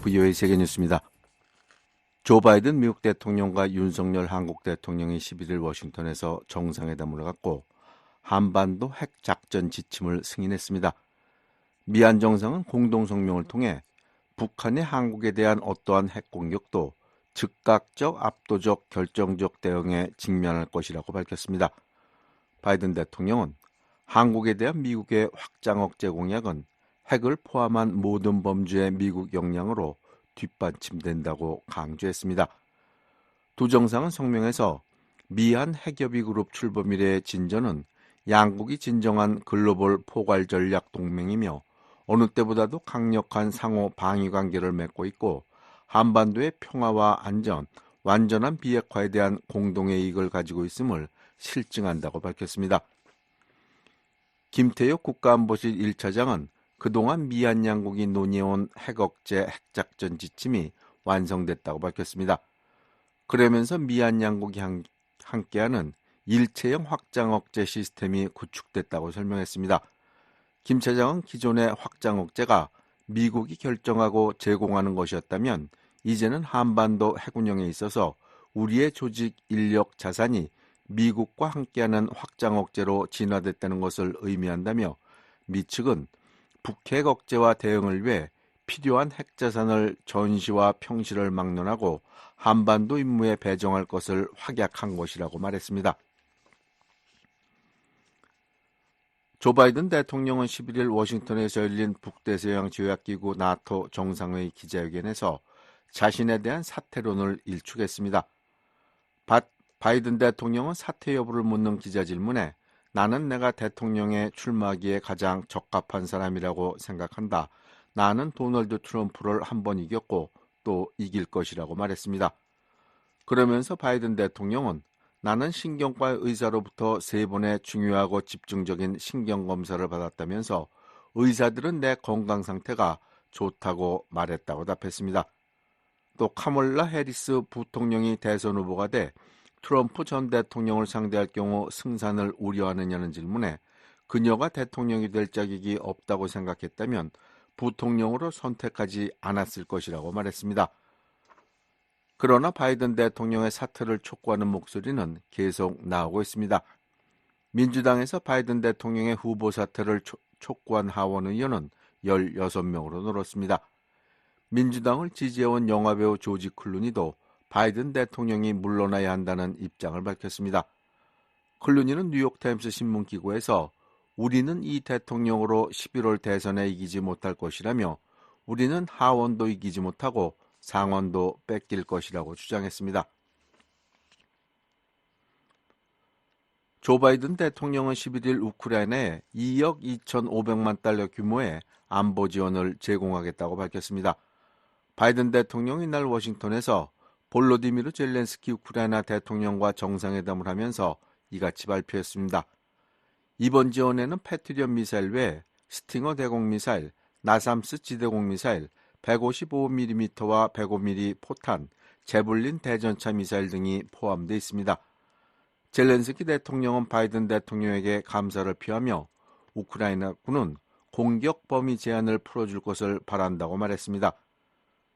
VOA 세계뉴스입니다. 조 바이든 미국 대통령과 윤석열 한국 대통령이 11일 워싱턴에서 정상회담을 갖고 한반도 핵작전 지침을 승인했습니다. 미한 정상은 공동성명을 통해 북한이 한국에 대한 어떠한 핵공격도 즉각적, 압도적, 결정적 대응에 직면할 것이라고 밝혔습니다. 바이든 대통령은 한국에 대한 미국의 확장 억제 공약은 핵을 포함한 모든 범주의 미국 역량으로 뒷받침된다고 강조했습니다. 두 정상은 성명에서 미한 핵협의 그룹 출범 이래의 진전은 양국이 진정한 글로벌 포괄 전략 동맹이며 어느 때보다도 강력한 상호 방위 관계를 맺고 있고 한반도의 평화와 안전, 완전한 비핵화에 대한 공동의 이익을 가지고 있음을 실증한다고 밝혔습니다. 김태효 국가안보실 1차장은 그동안 미한 양국이 논의해온 핵억제 핵작전 지침이 완성됐다고 밝혔습니다. 그러면서 미한 양국이 함께하는 일체형 확장 억제 시스템이 구축됐다고 설명했습니다. 김 차장은 기존의 확장 억제가 미국이 결정하고 제공하는 것이었다면 이제는 한반도 핵운영에 있어서 우리의 조직, 인력, 자산이 미국과 함께하는 확장 억제로 진화됐다는 것을 의미한다며 미 측은 북핵 억제와 대응을 위해 필요한 핵자산을 전시와 평시를 막론하고 한반도 임무에 배정할 것을 확약한 것이라고 말했습니다. 조 바이든 대통령은 11일 워싱턴에서 열린 북대서양 조약기구 나토 정상회의 기자회견에서 자신에 대한 사퇴론을 일축했습니다. 바이든 대통령은 사퇴 여부를 묻는 기자 질문에 나는 내가 대통령에 출마하기에 가장 적합한 사람이라고 생각한다. 나는 도널드 트럼프를 한 번 이겼고 또 이길 것이라고 말했습니다. 그러면서 바이든 대통령은 나는 신경과 의사로부터 3번의 중요하고 집중적인 신경검사를 받았다면서 의사들은 내 건강 상태가 좋다고 말했다고 답했습니다. 또 카몰라 해리스 부통령이 대선 후보가 돼 트럼프 전 대통령을 상대할 경우 승산을 우려하느냐는 질문에 그녀가 대통령이 될 자격이 없다고 생각했다면 부통령으로 선택하지 않았을 것이라고 말했습니다. 그러나 바이든 대통령의 사퇴를 촉구하는 목소리는 계속 나오고 있습니다. 민주당에서 바이든 대통령의 후보 사퇴를 촉구한 하원 의원은 16명으로 늘었습니다. 민주당을 지지해온 영화배우 조지 클루니도 바이든 대통령이 물러나야 한다는 입장을 밝혔습니다. 클루니는 뉴욕타임스 신문기고에서 우리는 이 대통령으로 11월 대선에 이기지 못할 것이라며 우리는 하원도 이기지 못하고 상원도 뺏길 것이라고 주장했습니다. 조 바이든 대통령은 11일 우크라이나에 2억 2,500만 달러 규모의 안보 지원을 제공하겠다고 밝혔습니다. 바이든 대통령이 이날 워싱턴에서 볼로디미르 젤렌스키 우크라이나 대통령과 정상회담을 하면서 이같이 발표했습니다. 이번 지원에는 패트리엇 미사일 외에 스팅어 대공 미사일, 나삼스 지대공 미사일, 155mm와 105mm 포탄, 제블린 대전차 미사일 등이 포함되어 있습니다. 젤렌스키 대통령은 바이든 대통령에게 감사를 표하며 우크라이나군은 공격 범위 제한을 풀어줄 것을 바란다고 말했습니다.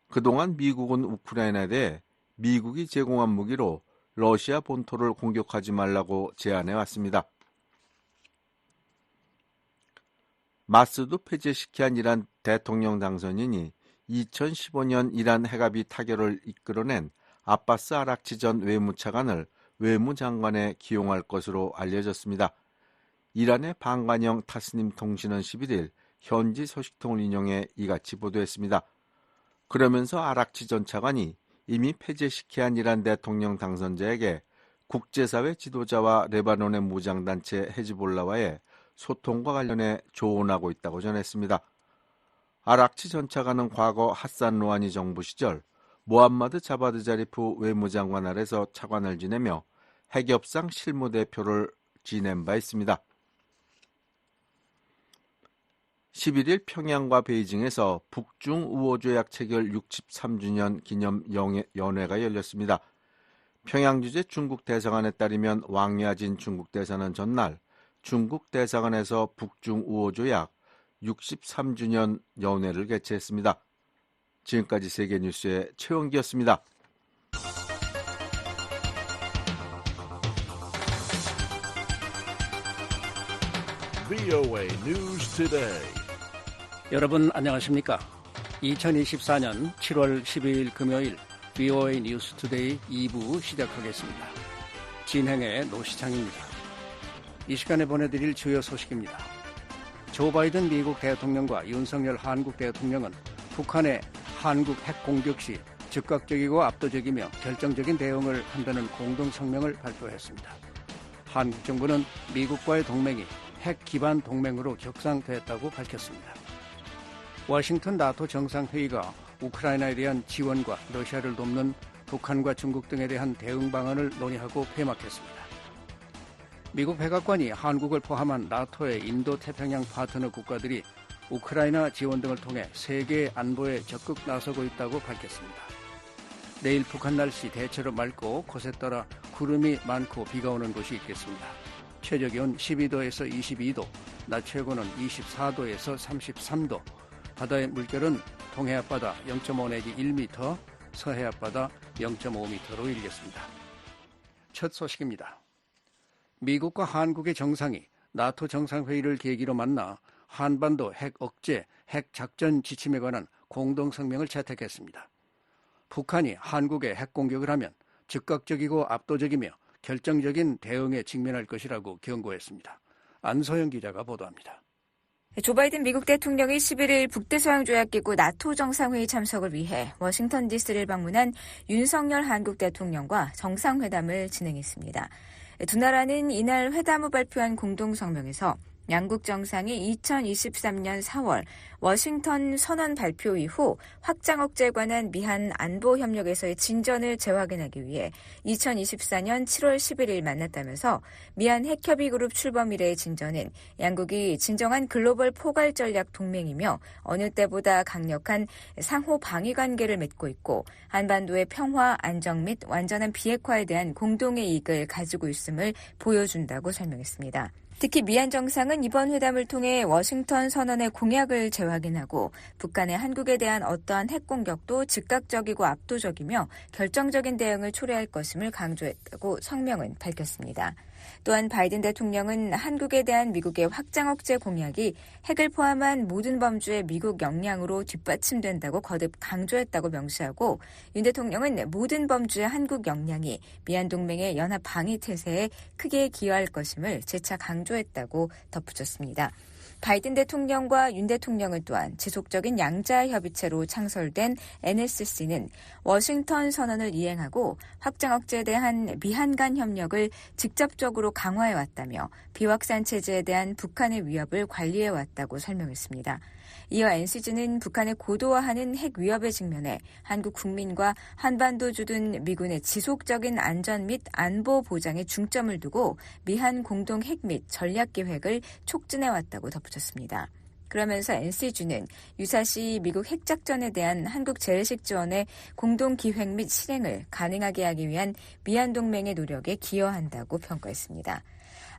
그동안 미국은 우크라이나에 대해 미국이 제공한 무기로 러시아 본토를 공격하지 말라고 제안해왔습니다. 마스드 페제시키안 이란 대통령 당선인이 2015년 이란 핵합의 타결을 이끌어낸 아바스 아락치 전 외무차관을 외무장관에 기용할 것으로 알려졌습니다. 이란의 방관형 타스님 통신은 11일 현지 소식통을 인용해 이같이 보도했습니다. 그러면서 아락치 전 차관이 이미 페제시키안 이란 대통령 당선자에게 국제사회 지도자와 레바논의 무장단체 헤즈볼라와의 소통과 관련해 조언하고 있다고 전했습니다. 아락치 전 차관은 과거 하산 로하니 정부 시절 모함마드 자바드 자리프 외무장관 아래서 차관을 지내며 핵협상 실무대표를 지낸 바 있습니다. 11일 평양과 베이징에서 북중 우호조약 체결 63주년 기념 연회가 열렸습니다. 평양 주재 중국 대사관에 따르면 왕야진 중국 대사는 전날 중국 대사관에서 북중 우호조약 63주년 연회를 개최했습니다. 지금까지 세계뉴스의 최원기였습니다. VOA News Today. 여러분 안녕하십니까? 2024년 7월 12일 금요일 VOA 뉴스 투데이 2부 시작하겠습니다. 진행의 노시창입니다. 이 시간에 보내드릴 주요 소식입니다. 조 바이든 미국 대통령과 윤석열 한국 대통령은 북한의 한국 핵 공격 시 즉각적이고 압도적이며 결정적인 대응을 한다는 공동 성명을 발표했습니다. 한국 정부는 미국과의 동맹이 핵 기반 동맹으로 격상됐다고 밝혔습니다. 워싱턴 나토 정상회의가 우크라이나에 대한 지원과 러시아를 돕는 북한과 중국 등에 대한 대응 방안을 논의하고 폐막했습니다. 미국 백악관이 한국을 포함한 나토의 인도태평양 파트너 국가들이 우크라이나 지원 등을 통해 세계 안보에 적극 나서고 있다고 밝혔습니다. 내일 북한 날씨 대체로 맑고 곳에 따라 구름이 많고 비가 오는 곳이 있겠습니다. 최저기온 12도에서 22도, 낮 최고는 24도에서 33도, 바다의 물결은 동해 앞바다 0.5 내지 1m, 서해 앞바다 0.5m로 일겠습니다. 첫 소식입니다. 미국과 한국의 정상이 나토 정상회의를 계기로 만나 한반도 핵 억제, 핵 작전 지침에 관한 공동성명을 채택했습니다. 북한이 한국에 핵 공격을 하면 즉각적이고 압도적이며 결정적인 대응에 직면할 것이라고 경고했습니다. 안소영 기자가 보도합니다. 조 바이든 미국 대통령이 11일 북대서양조약기구 나토 정상회의 참석을 위해 워싱턴 DC를 방문한 윤석열 한국 대통령과 정상회담을 진행했습니다. 두 나라는 이날 회담 후 발표한 공동성명에서 양국 정상이 2023년 4월 워싱턴 선언 발표 이후 확장 억제에 관한 미한 안보 협력에서의 진전을 재확인하기 위해 2024년 7월 11일 만났다면서 미한 핵협의 그룹 출범 이래의 진전은 양국이 진정한 글로벌 포괄 전략 동맹이며 어느 때보다 강력한 상호 방위 관계를 맺고 있고 한반도의 평화, 안정 및 완전한 비핵화에 대한 공동의 이익을 가지고 있음을 보여준다고 설명했습니다. 특히 미한 정상은 이번 회담을 통해 워싱턴 선언의 공약을 재확인하고 북한의 한국에 대한 어떠한 핵 공격도 즉각적이고 압도적이며 결정적인 대응을 초래할 것임을 강조했다고 성명은 밝혔습니다. 또한 바이든 대통령은 한국에 대한 미국의 확장 억제 공약이 핵을 포함한 모든 범주의 미국 역량으로 뒷받침된다고 거듭 강조했다고 명시하고 윤 대통령은 모든 범주의 한국 역량이 미한 동맹의 연합 방위 태세에 크게 기여할 것임을 재차 강조했다고 덧붙였습니다. 바이든 대통령과 윤 대통령은 또한 지속적인 양자 협의체로 창설된 NSC는 워싱턴 선언을 이행하고 확장 억제에 대한 미한 간 협력을 직접적으로 강화해왔다며 비확산 체제에 대한 북한의 위협을 관리해왔다고 설명했습니다. 이어 NCG는 북한을 고도화하는 핵 위협에 직면해 한국 국민과 한반도 주둔 미군의 지속적인 안전 및 안보 보장에 중점을 두고 미한 공동 핵 및 전략 계획을 촉진해왔다고 덧붙였습니다. 그러면서 NCG는 유사시 미국 핵작전에 대한 한국 재래식 지원의 공동 기획 및 실행을 가능하게 하기 위한 미한 동맹의 노력에 기여한다고 평가했습니다.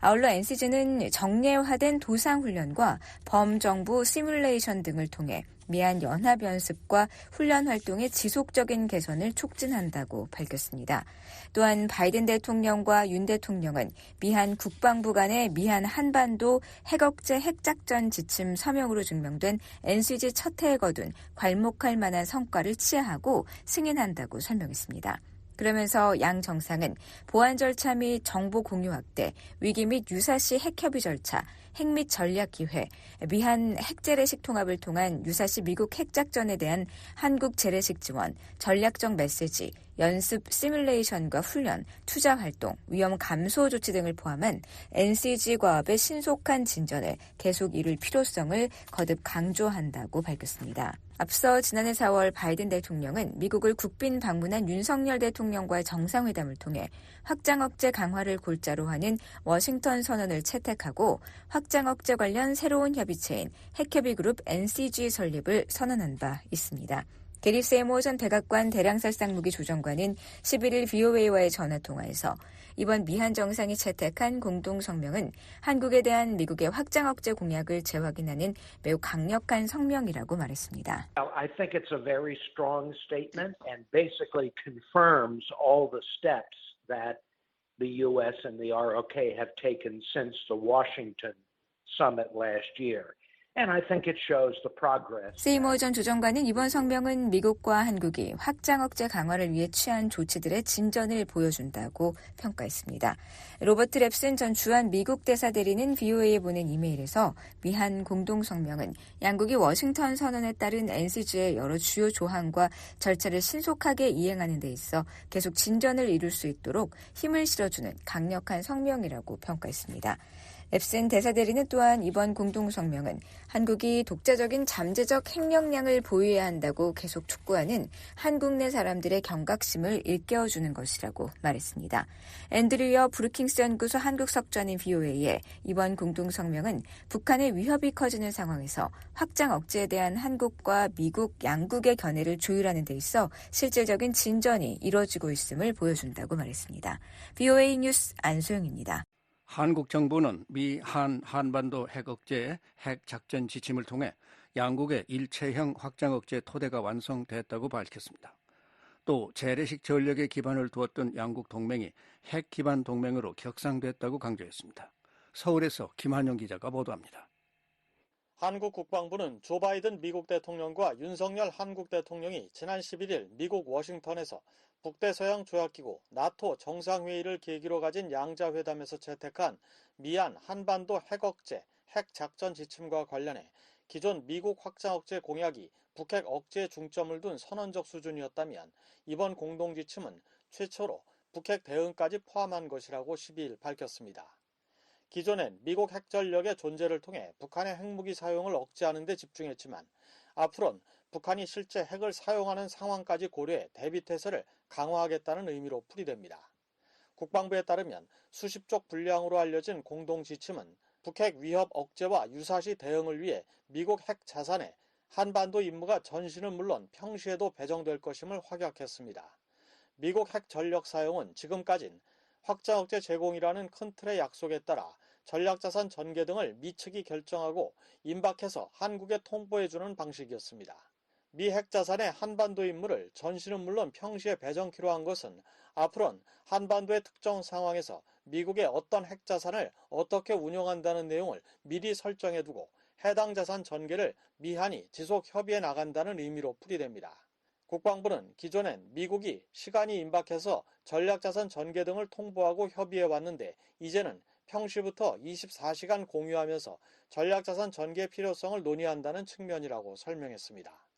아울러 NCG는 정례화된 도상훈련과 범정부 시뮬레이션 등을 통해 미한 연합연습과 훈련 활동의 지속적인 개선을 촉진한다고 밝혔습니다. 또한 바이든 대통령과 윤 대통령은 미한 국방부 간의 미한 한반도 핵억제 핵작전 지침 서명으로 증명된 NCG 첫 해에 거둔 괄목할 만한 성과를 치하하고 승인한다고 설명했습니다. 그러면서 양 정상은 보안 절차 및 정보 공유 확대, 위기 및 유사시 핵협의 절차, 핵 및 전략 기회, 미한 핵재래식 통합을 통한 유사시 미국 핵작전에 대한 한국 재래식 지원, 전략적 메시지, 연습 시뮬레이션과 훈련, 투자 활동, 위험 감소 조치 등을 포함한 NCG 과업의 신속한 진전을 계속 이룰 필요성을 거듭 강조한다고 밝혔습니다. 앞서 지난해 4월 바이든 대통령은 미국을 국빈 방문한 윤석열 대통령과의 정상회담을 통해 확장 억제 강화를 골자로 하는 워싱턴 선언을 채택하고 확장 억제 관련 새로운 협의체인 핵협의 그룹 NCG 설립을 선언한 바 있습니다. 게리 세이모 전 백악관 대량살상무기 조정관은 11일 VOA와의 전화통화에서 이번 미한 정상이 채택한 공동성명은 한국에 대한 미국의 확장 억제 공약을 재확인하는 매우 강력한 성명이라고 말했습니다. I think it's a very strong statement and basically confirms all the steps that the U.S. and the ROK have taken since the Washington summit last year. And I think it shows the progress. 세이모 전 조정관은 이번 성명은 미국과 한국이 확장 억제 강화를 위해 취한 조치들의 진전을 보여준다고 평가했습니다. 로버트 랩슨 전 주한 미국 대사 대리는 VOA에 보낸 이메일에서 미한 공동성명은 양국이 워싱턴 선언에 따른 NCG의 여러 주요 조항과 절차를 신속하게 이행하는 데 있어 계속 진전을 이룰 수 있도록 힘을 실어주는 강력한 성명이라고 평가했습니다. 랩슨 대사대리는 또한 이번 공동성명은 한국이 독자적인 잠재적 핵력량을 보유해야 한다고 계속 촉구하는 한국 내 사람들의 경각심을 일깨워주는 것이라고 말했습니다. 앤드류어 브루킹스 연구소 한국석좌는 VOA에 이번 공동성명은 북한의 위협이 커지는 상황에서 확장 억제에 대한 한국과 미국 양국의 견해를 조율하는 데 있어 실질적인 진전이 이뤄지고 있음을 보여준다고 말했습니다. VOA 뉴스 안소영입니다. 한국 정부는 한반도 핵억제 핵작전 지침을 통해 양국의 일체형 확장 억제 토대가 완성됐다고 밝혔습니다. 또 재래식 전력에 기반을 두었던 양국 동맹이 핵 기반 동맹으로 격상됐다고 강조했습니다. 서울에서 김한영 기자가 보도합니다. 한국 국방부는 조 바이든 미국 대통령과 윤석열 한국 대통령이 지난 11일 미국 워싱턴에서 북대서양 조약기구 나토 정상회의를 계기로 가진 양자회담에서 채택한 미한 한반도 핵억제 핵작전 지침과 관련해 기존 미국 확장 억제 공약이 북핵 억제에 중점을 둔 선언적 수준이었다면 이번 공동지침은 최초로 북핵 대응까지 포함한 것이라고 12일 밝혔습니다. 기존엔 미국 핵전력의 존재를 통해 북한의 핵무기 사용을 억제하는 데 집중했지만 앞으로는 북한이 실제 핵을 사용하는 상황까지 고려해 대비태세를 강화하겠다는 의미로 풀이됩니다. 국방부에 따르면 수십 쪽 분량으로 알려진 공동지침은 북핵 위협 억제와 유사시 대응을 위해 미국 핵 자산에 한반도 임무가 전시는 물론 평시에도 배정될 것임을 확약했습니다. 미국 핵 전력 사용은 지금까진 확장 억제 제공이라는 큰 틀의 약속에 따라 전략자산 전개 등을 미 측이 결정하고 임박해서 한국에 통보해주는 방식이었습니다. 미 핵자산의 한반도 임무를 전시는 물론 평시에 배정키로 한 것은 앞으로는 한반도의 특정 상황에서 미국의 어떤 핵자산을 어떻게 운영한다는 내용을 미리 설정해두고 해당 자산 전개를 미한이 지속 협의해 나간다는 의미로 풀이됩니다. 국방부는 기존엔 미국이 시간이 임박해서 전략자산 전개 등을 통보하고 협의해 왔는데 이제는 평시부터 24시간 공유하면서 전략자산 전개 필요성을 논의한다는 측면이라고 설명했습니다.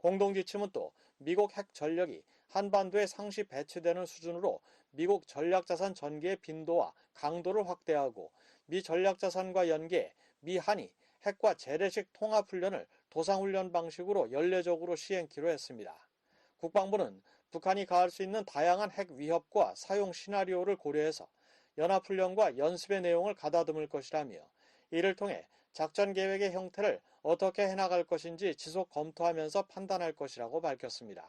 공동지침은 또 미국 핵 전력이 한반도에 상시 배치되는 수준으로 미국 전략자산 전개의 빈도와 강도를 확대하고 미 전략자산과 연계해 미한이 핵과 재래식 통합훈련을 도상훈련 방식으로 연례적으로 시행키로 했습니다. 국방부는 북한이 가할 수 있는 다양한 핵 위협과 사용 시나리오를 고려해서 연합훈련과 연습의 내용을 가다듬을 것이라며 이를 통해 작전 계획의 형태를 어떻게 해나갈 것인지 지속 검토하면서 판단할 것이라고 밝혔습니다.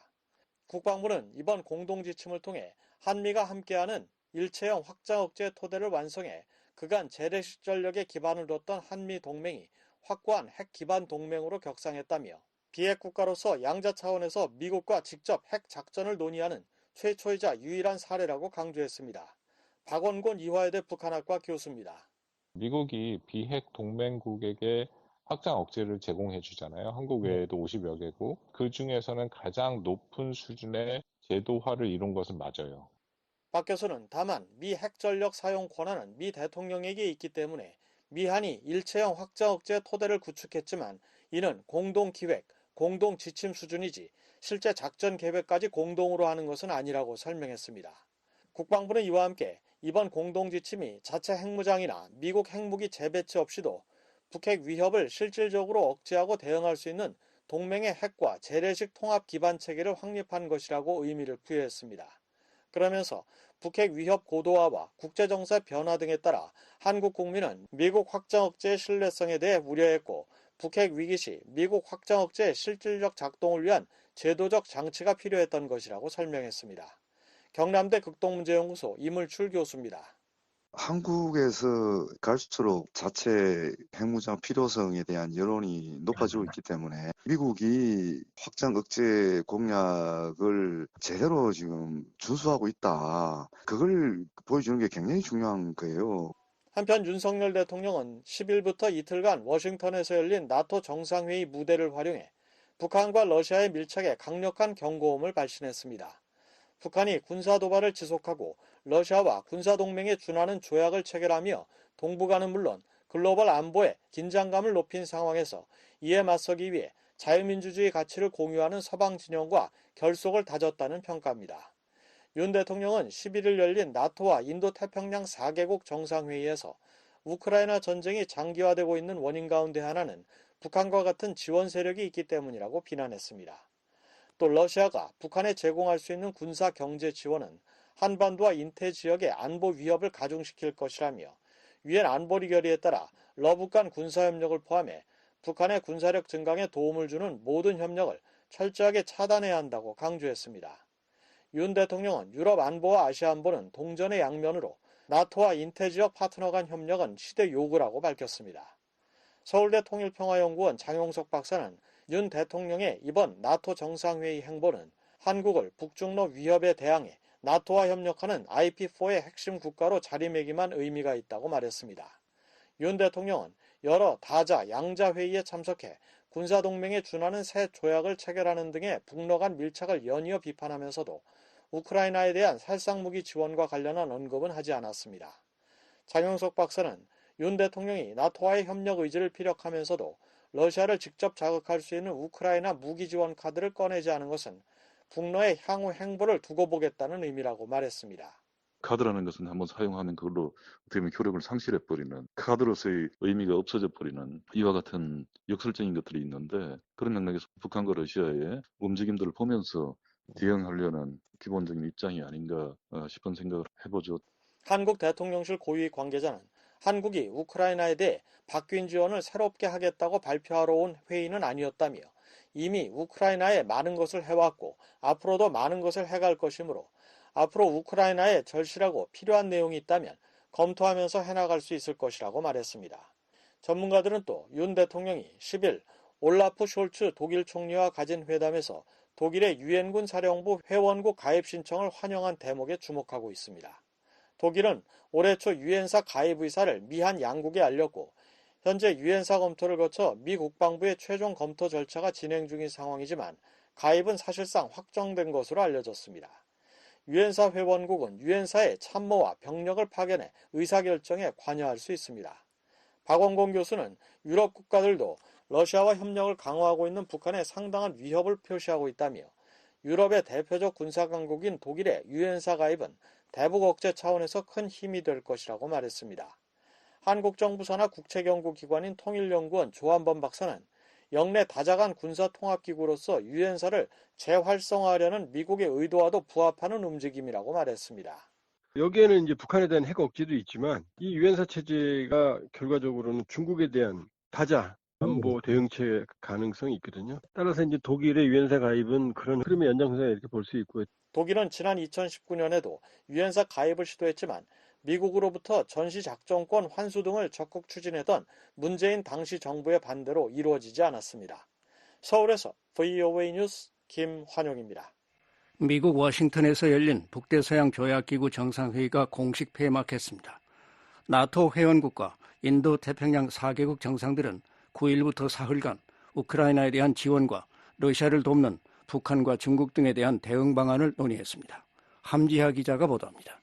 국방부는 이번 공동지침을 통해 한미가 함께하는 일체형 확장 억제 토대를 완성해 그간 재래식 전력에 기반을 뒀던 한미 동맹이 확고한 핵 기반 동맹으로 격상했다며 비핵 국가로서 양자 차원에서 미국과 직접 핵 작전을 논의하는 최초이자 유일한 사례라고 강조했습니다. 박원곤 이화여대 북한학과 교수입니다. 미국이 비핵 동맹국에게 확장 억제를 제공해 주잖아요. 한국 외에도 50여 개국. 그 중에서는 가장 높은 수준의 제도화를 이룬 것은 맞아요. 박 교수는 다만 미 핵전력 사용 권한은 미 대통령에게 있기 때문에 미한이 일체형 확장 억제 토대를 구축했지만 이는 공동기획, 공동지침 수준이지 실제 작전 계획까지 공동으로 하는 것은 아니라고 설명했습니다. 국방부는 이와 함께 이번 공동지침이 자체 핵무장이나 미국 핵무기 재배치 없이도 북핵 위협을 실질적으로 억제하고 대응할 수 있는 동맹의 핵과 재래식 통합 기반 체계를 확립한 것이라고 의미를 부여했습니다. 그러면서 북핵 위협 고도화와 국제정세 변화 등에 따라 한국 국민은 미국 확장 억제의 신뢰성에 대해 우려했고 북핵 위기 시 미국 확장 억제의 실질적 작동을 위한 제도적 장치가 필요했던 것이라고 설명했습니다. 경남대 극동문제연구소 이물출 교수입니다. 한국에서 갈수록 자체 핵무장 필요성에 대한 여론이 높아지고 있기 때문에 미국이 확장 억제 공약을 제대로 지금 준수하고 있다. 그걸 보여주는 게 굉장히 중요한 거예요. 한편 윤석열 대통령은 10일부터 이틀간 워싱턴에서 열린 나토 정상회의 무대를 활용해 북한과 러시아의 밀착에 강력한 경고음을 발신했습니다. 북한이 군사 도발을 지속하고 러시아와 군사동맹에 준하는 조약을 체결하며 동북아는 물론 글로벌 안보에 긴장감을 높인 상황에서 이에 맞서기 위해 자유민주주의 가치를 공유하는 서방 진영과 결속을 다졌다는 평가입니다. 윤 대통령은 11일 열린 나토와 인도태평양 4개국 정상회의에서 우크라이나 전쟁이 장기화되고 있는 원인 가운데 하나는 북한과 같은 지원 세력이 있기 때문이라고 비난했습니다. 또 러시아가 북한에 제공할 수 있는 군사 경제 지원은 한반도와 인태 지역의 안보 위협을 가중시킬 것이라며 유엔 안보리 결의에 따라 러북한 군사협력을 포함해 북한의 군사력 증강에 도움을 주는 모든 협력을 철저하게 차단해야 한다고 강조했습니다. 윤 대통령은 유럽 안보와 아시아 안보는 동전의 양면으로 나토와 인태 지역 파트너 간 협력은 시대 요구라고 밝혔습니다. 서울대 통일평화연구원 장용석 박사는 윤 대통령의 이번 나토 정상회의 행보는 한국을 북중러 위협에 대항해 나토와 협력하는 IP4의 핵심 국가로 자리매김한 의미가 있다고 말했습니다. 윤 대통령은 여러 다자, 양자 회의에 참석해 군사동맹에 준하는 새 조약을 체결하는 등의 북러 간 밀착을 연이어 비판하면서도 우크라이나에 대한 살상무기 지원과 관련한 언급은 하지 않았습니다. 장영석 박사는 윤 대통령이 나토와의 협력 의지를 피력하면서도 러시아를 직접 자극할 수 있는 우크라이나 무기 지원 카드를 꺼내지 않은 것은 북러의 향후 행보를 두고 보겠다는 의미라고 말했습니다. 카드라는 것은 한번 사용하면 그걸로 어떻게 보면 효력을 상실해버리는, 카드로서의 의미가 없어져버리는 이와 같은 역설적인 것들이 있는데, 그런 맥락에서 북한과 러시아의 움직임들을 보면서 대응하려는 기본적인 입장이 아닌가 싶은 생각을 해보죠. 한국 대통령실 고위 관계자는 한국이 우크라이나에 대해 바뀐 지원을 새롭게 하겠다고 발표하러 온 회의는 아니었다며 이미 우크라이나에 많은 것을 해왔고 앞으로도 많은 것을 해갈 것이므로 앞으로 우크라이나에 절실하고 필요한 내용이 있다면 검토하면서 해나갈 수 있을 것이라고 말했습니다. 전문가들은 또 윤 대통령이 10일 올라프 숄츠 독일 총리와 가진 회담에서 독일의 유엔군 사령부 회원국 가입 신청을 환영한 대목에 주목하고 있습니다. 독일은 올해 초 유엔사 가입 의사를 미한 양국에 알렸고 현재 유엔사 검토를 거쳐 미 국방부의 최종 검토 절차가 진행 중인 상황이지만 가입은 사실상 확정된 것으로 알려졌습니다. 유엔사 회원국은 유엔사의 참모와 병력을 파견해 의사결정에 관여할 수 있습니다. 박원공 교수는 유럽 국가들도 러시아와 협력을 강화하고 있는 북한에 상당한 위협을 표시하고 있다며 유럽의 대표적 군사강국인 독일의 유엔사 가입은 대북 억제 차원에서 큰 힘이 될 것이라고 말했습니다. 한국 정부 산하 국책연구기관인 통일연구원 조한범 박사는 영내 다자간 군사통합기구로서 유엔사를 재활성화하려는 미국의 의도와도 부합하는 움직임이라고 말했습니다. 여기에는 이제 북한에 대한 핵 억제도 있지만 이 유엔사 체제가 결과적으로는 중국에 대한 다자 안보 대응체 가능성이 있거든요. 따라서 이제 독일의 유엔사 가입은 그런 흐름의 연장선에 이렇게 볼 수 있고요. 독일은 지난 2019년에도 유엔사 가입을 시도했지만 미국으로부터 전시작전권 환수 등을 적극 추진하던 문재인 당시 정부의 반대로 이루어지지 않았습니다. 서울에서 VOA 뉴스 김환용입니다. 미국 워싱턴에서 열린 북대서양 조약기구 정상회의가 공식 폐막했습니다. 나토 회원국과 인도태평양 4개국 정상들은 9일부터 사흘간 우크라이나에 대한 지원과 러시아를 돕는 북한과 중국 등에 대한 대응 방안을 논의했습니다. 함지하 기자가 보도합니다.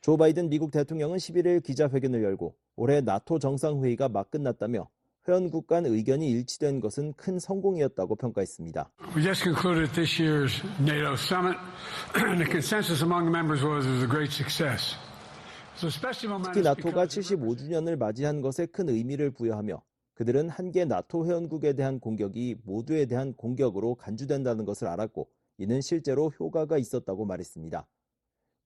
조 바이든 미국 대통령은 11일 기자회견을 열고 올해 나토 정상회의가 막 끝났다며 회원국 간 의견이 일치된 것은 큰 성공이었다고 평가했습니다. We just concluded this year's NATO summit, and the consensus among the members was it was a great success. 특히 나토가 75주년을 맞이한 것에 큰 의미를 부여하며 그들은 한 개 나토 회원국에 대한 공격이 모두에 대한 공격으로 간주된다는 것을 알았고 이는 실제로 효과가 있었다고 말했습니다.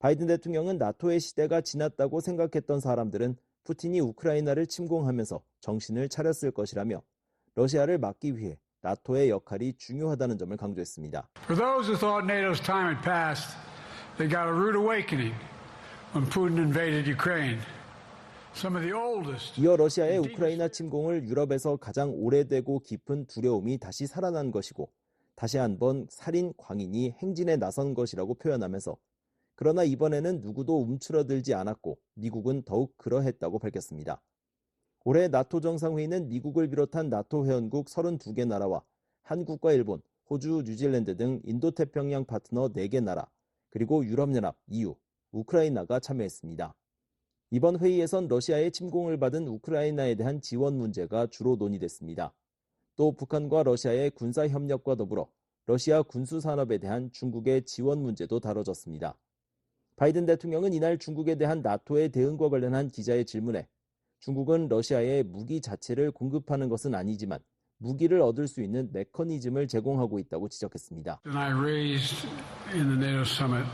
바이든 대통령은 나토의 시대가 지났다고 생각했던 사람들은 푸틴이 우크라이나를 침공하면서 정신을 차렸을 것이라며 러시아를 막기 위해 나토의 역할이 중요하다는 점을 강조했습니다. For those who thought NATO's time had passed, they got a rude awakening when Putin invaded Ukraine. Some of the oldest. 이어 러시아의 우크라이나 침공을 유럽에서 가장 오래되고 깊은 두려움이 다시 살아난 것이고 다시 한번 살인 광인이 행진에 나선 것이라고 표현하면서 그러나 이번에는 누구도 움츠러들지 않았고 미국은 더욱 그러했다고 밝혔습니다. 올해 나토 정상회의는 미국을 비롯한 나토 회원국 32개 나라와 한국과 일본, 호주, 뉴질랜드 등 인도태평양 파트너 4개 나라, 그리고 유럽연합, EU, 우크라이나가 참여했습니다. 이번 회의에선 러시아의 침공을 받은 우크라이나에 대한 지원 문제가 주로 논의됐습니다. 또 북한과 러시아의 군사협력과 더불어 러시아 군수산업에 대한 중국의 지원 문제도 다뤄졌습니다. 바이든 대통령은 이날 중국에 대한 나토의 대응과 관련한 기자의 질문에 중국은 러시아에 무기 자체를 공급하는 것은 아니지만 무기를 얻을 수 있는 메커니즘을 제공하고 있다고 지적했습니다. And I raised in the NATO summit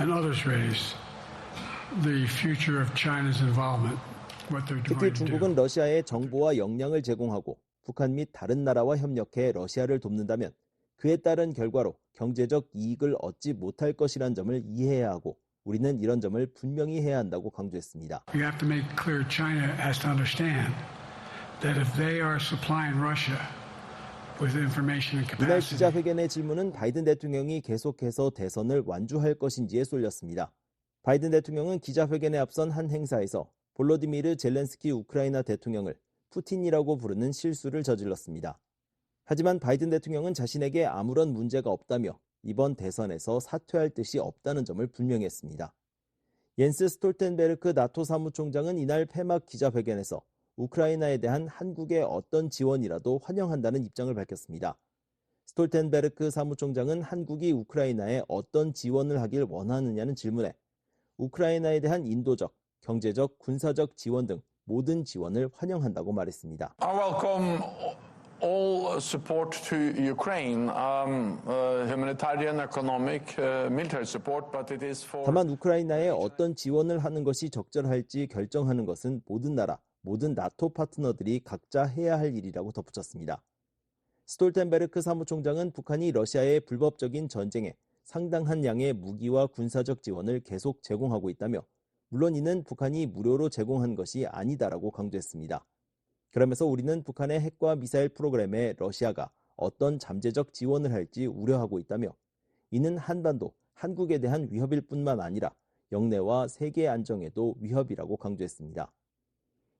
and others raised the future of China's involvement. What they're 특히 going to do. 중국은 러시아에 정보와 역량을 제공하고 북한 및 다른 나라와 협력해 러시아를 돕는다면 그에 따른 결과로 경제적 이익을 얻지 못할 것이란 점을 이해해야 하고 우리는 이런 점을 분명히 해야 한다고 강조했습니다. We have to make clear China has to understand that if they are supplying Russia with information and 이날 capacity. 기자회견의 질문은 바이든 대통령이 계속해서 대선을 완주할 것인지에 쏠렸습니다. 바이든 대통령은 기자회견에 앞선 한 행사에서 볼로디미르 젤렌스키 우크라이나 대통령을 푸틴이라고 부르는 실수를 저질렀습니다. 하지만 바이든 대통령은 자신에게 아무런 문제가 없다며 이번 대선에서 사퇴할 뜻이 없다는 점을 분명히 했습니다. 옌스 스톨텐베르크 나토 사무총장은 이날 폐막 기자회견에서 우크라이나에 대한 한국의 어떤 지원이라도 환영한다는 입장을 밝혔습니다. 스톨텐베르크 사무총장은 한국이 우크라이나에 어떤 지원을 하길 원하느냐는 질문에 우크라이나에 대한 인도적, 경제적, 군사적 지원 등 모든 지원을 환영한다고 말했습니다. I welcome all support to Ukraine, humanitarian, economic, military support, but it is for. 다만 우크라이나에 어떤 지원을 하는 것이 적절할지 결정하는 것은 모든 나라, 모든 나토 파트너들이 각자 해야 할 일이라고 덧붙였습니다. 스톨텐베르크 사무총장은 북한이 러시아의 불법적인 전쟁에 상당한 양의 무기와 군사적 지원을 계속 제공하고 있다며 물론 이는 북한이 무료로 제공한 것이 아니다라고 강조했습니다. 그러면서 우리는 북한의 핵과 미사일 프로그램에 러시아가 어떤 잠재적 지원을 할지 우려하고 있다며 이는 한반도, 한국에 대한 위협일 뿐만 아니라 영내와 세계 안정에도 위협이라고 강조했습니다.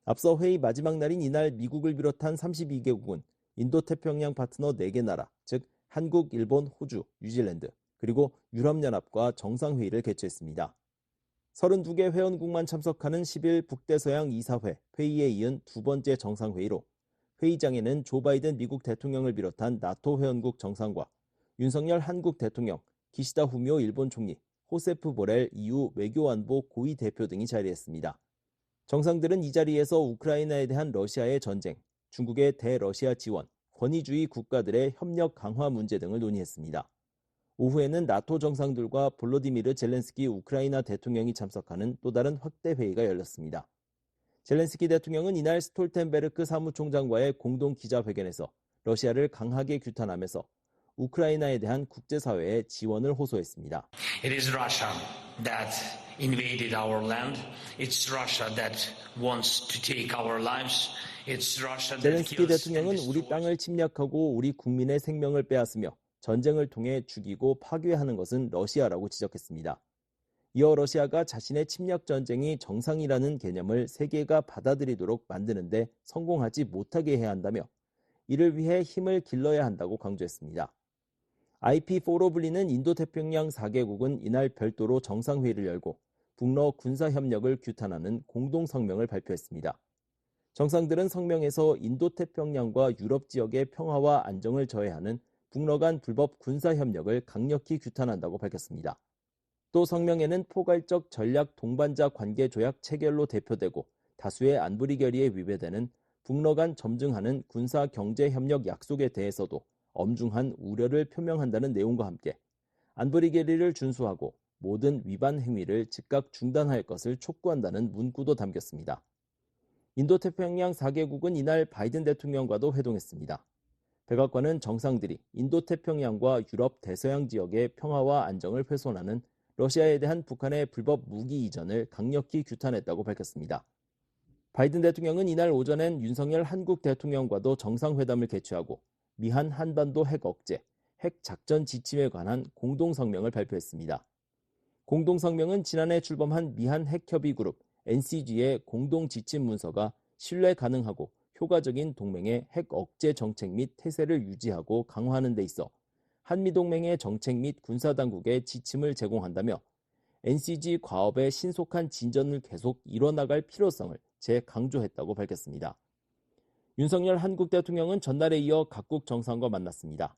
앞서 회의 마지막 날인 이날 미국을 비롯한 32개국은 인도태평양 파트너 4개 나라, 즉 한국, 일본, 호주, 뉴질랜드, 그리고 유럽연합과 정상회의를 개최했습니다. 32개 회원국만 참석하는 10일 북대서양 이사회 회의에 이은 두 번째 정상회의로 회의장에는 조 바이든 미국 대통령을 비롯한 나토 회원국 정상과 윤석열 한국 대통령, 기시다 후미오 일본 총리, 호세프 보렐 EU 외교안보 고위 대표 등이 자리했습니다. 정상들은 이 자리에서 우크라이나에 대한 러시아의 전쟁, 중국의 대러시아 지원, 권위주의 국가들의 협력 강화 문제 등을 논의했습니다. 오후에는 나토 정상들과 볼로디미르 젤렌스키 우크라이나 대통령이 참석하는 또 다른 확대 회의가 열렸습니다. 젤렌스키 대통령은 이날 스톨텐베르크 사무총장과의 공동 기자회견에서 러시아를 강하게 규탄하면서 우크라이나에 대한 국제사회의 지원을 호소했습니다. It is Russia that invaded our land. It's Russia that wants to take our lives. It's Russia that 젤렌스키 kills 대통령은 and 우리 destroys. 땅을 침략하고 우리 국민의 생명을 빼앗으며 전쟁을 통해 죽이고 파괴하는 것은 러시아라고 지적했습니다. 이어 러시아가 자신의 침략 전쟁이 정상이라는 개념을 세계가 받아들이도록 만드는데 성공하지 못하게 해야 한다며 이를 위해 힘을 길러야 한다고 강조했습니다. IP4로 불리는 인도태평양 4개국은 이날 별도로 정상회의를 열고 북러 군사협력을 규탄하는 공동성명을 발표했습니다. 정상들은 성명에서 인도태평양과 유럽 지역의 평화와 안정을 저해하는 북러 간 불법 군사협력을 강력히 규탄한다고 밝혔습니다. 또 성명에는 포괄적 전략 동반자 관계 조약 체결로 대표되고 다수의 안보리 결의에 위배되는 북러 간 점증하는 군사 경제 협력 약속에 대해서도 엄중한 우려를 표명한다는 내용과 함께 안보리 결의를 준수하고 모든 위반 행위를 즉각 중단할 것을 촉구한다는 문구도 담겼습니다. 인도태평양 4개국은 이날 바이든 대통령과도 회동했습니다. 백악관은 정상들이 인도태평양과 유럽 대서양 지역의 평화와 안정을 훼손하는 러시아에 대한 북한의 불법 무기 이전을 강력히 규탄했다고 밝혔습니다. 바이든 대통령은 이날 오전엔 윤석열 한국 대통령과도 정상회담을 개최하고 미한 한반도 핵 억제, 핵 작전 지침에 관한 공동성명을 발표했습니다. 공동성명은 지난해 출범한 미한 핵협의그룹 NCG의 공동지침 문서가 신뢰 가능하고 효과적인 동맹의 핵 억제 정책 및 태세를 유지하고 강화하는 데 있어 한미동맹의 정책 및 군사당국에 지침을 제공한다며 NCG 과업의 신속한 진전을 계속 이뤄나갈 필요성을 재강조했다고 밝혔습니다. 윤석열 한국 대통령은 전날에 이어 각국 정상과 만났습니다.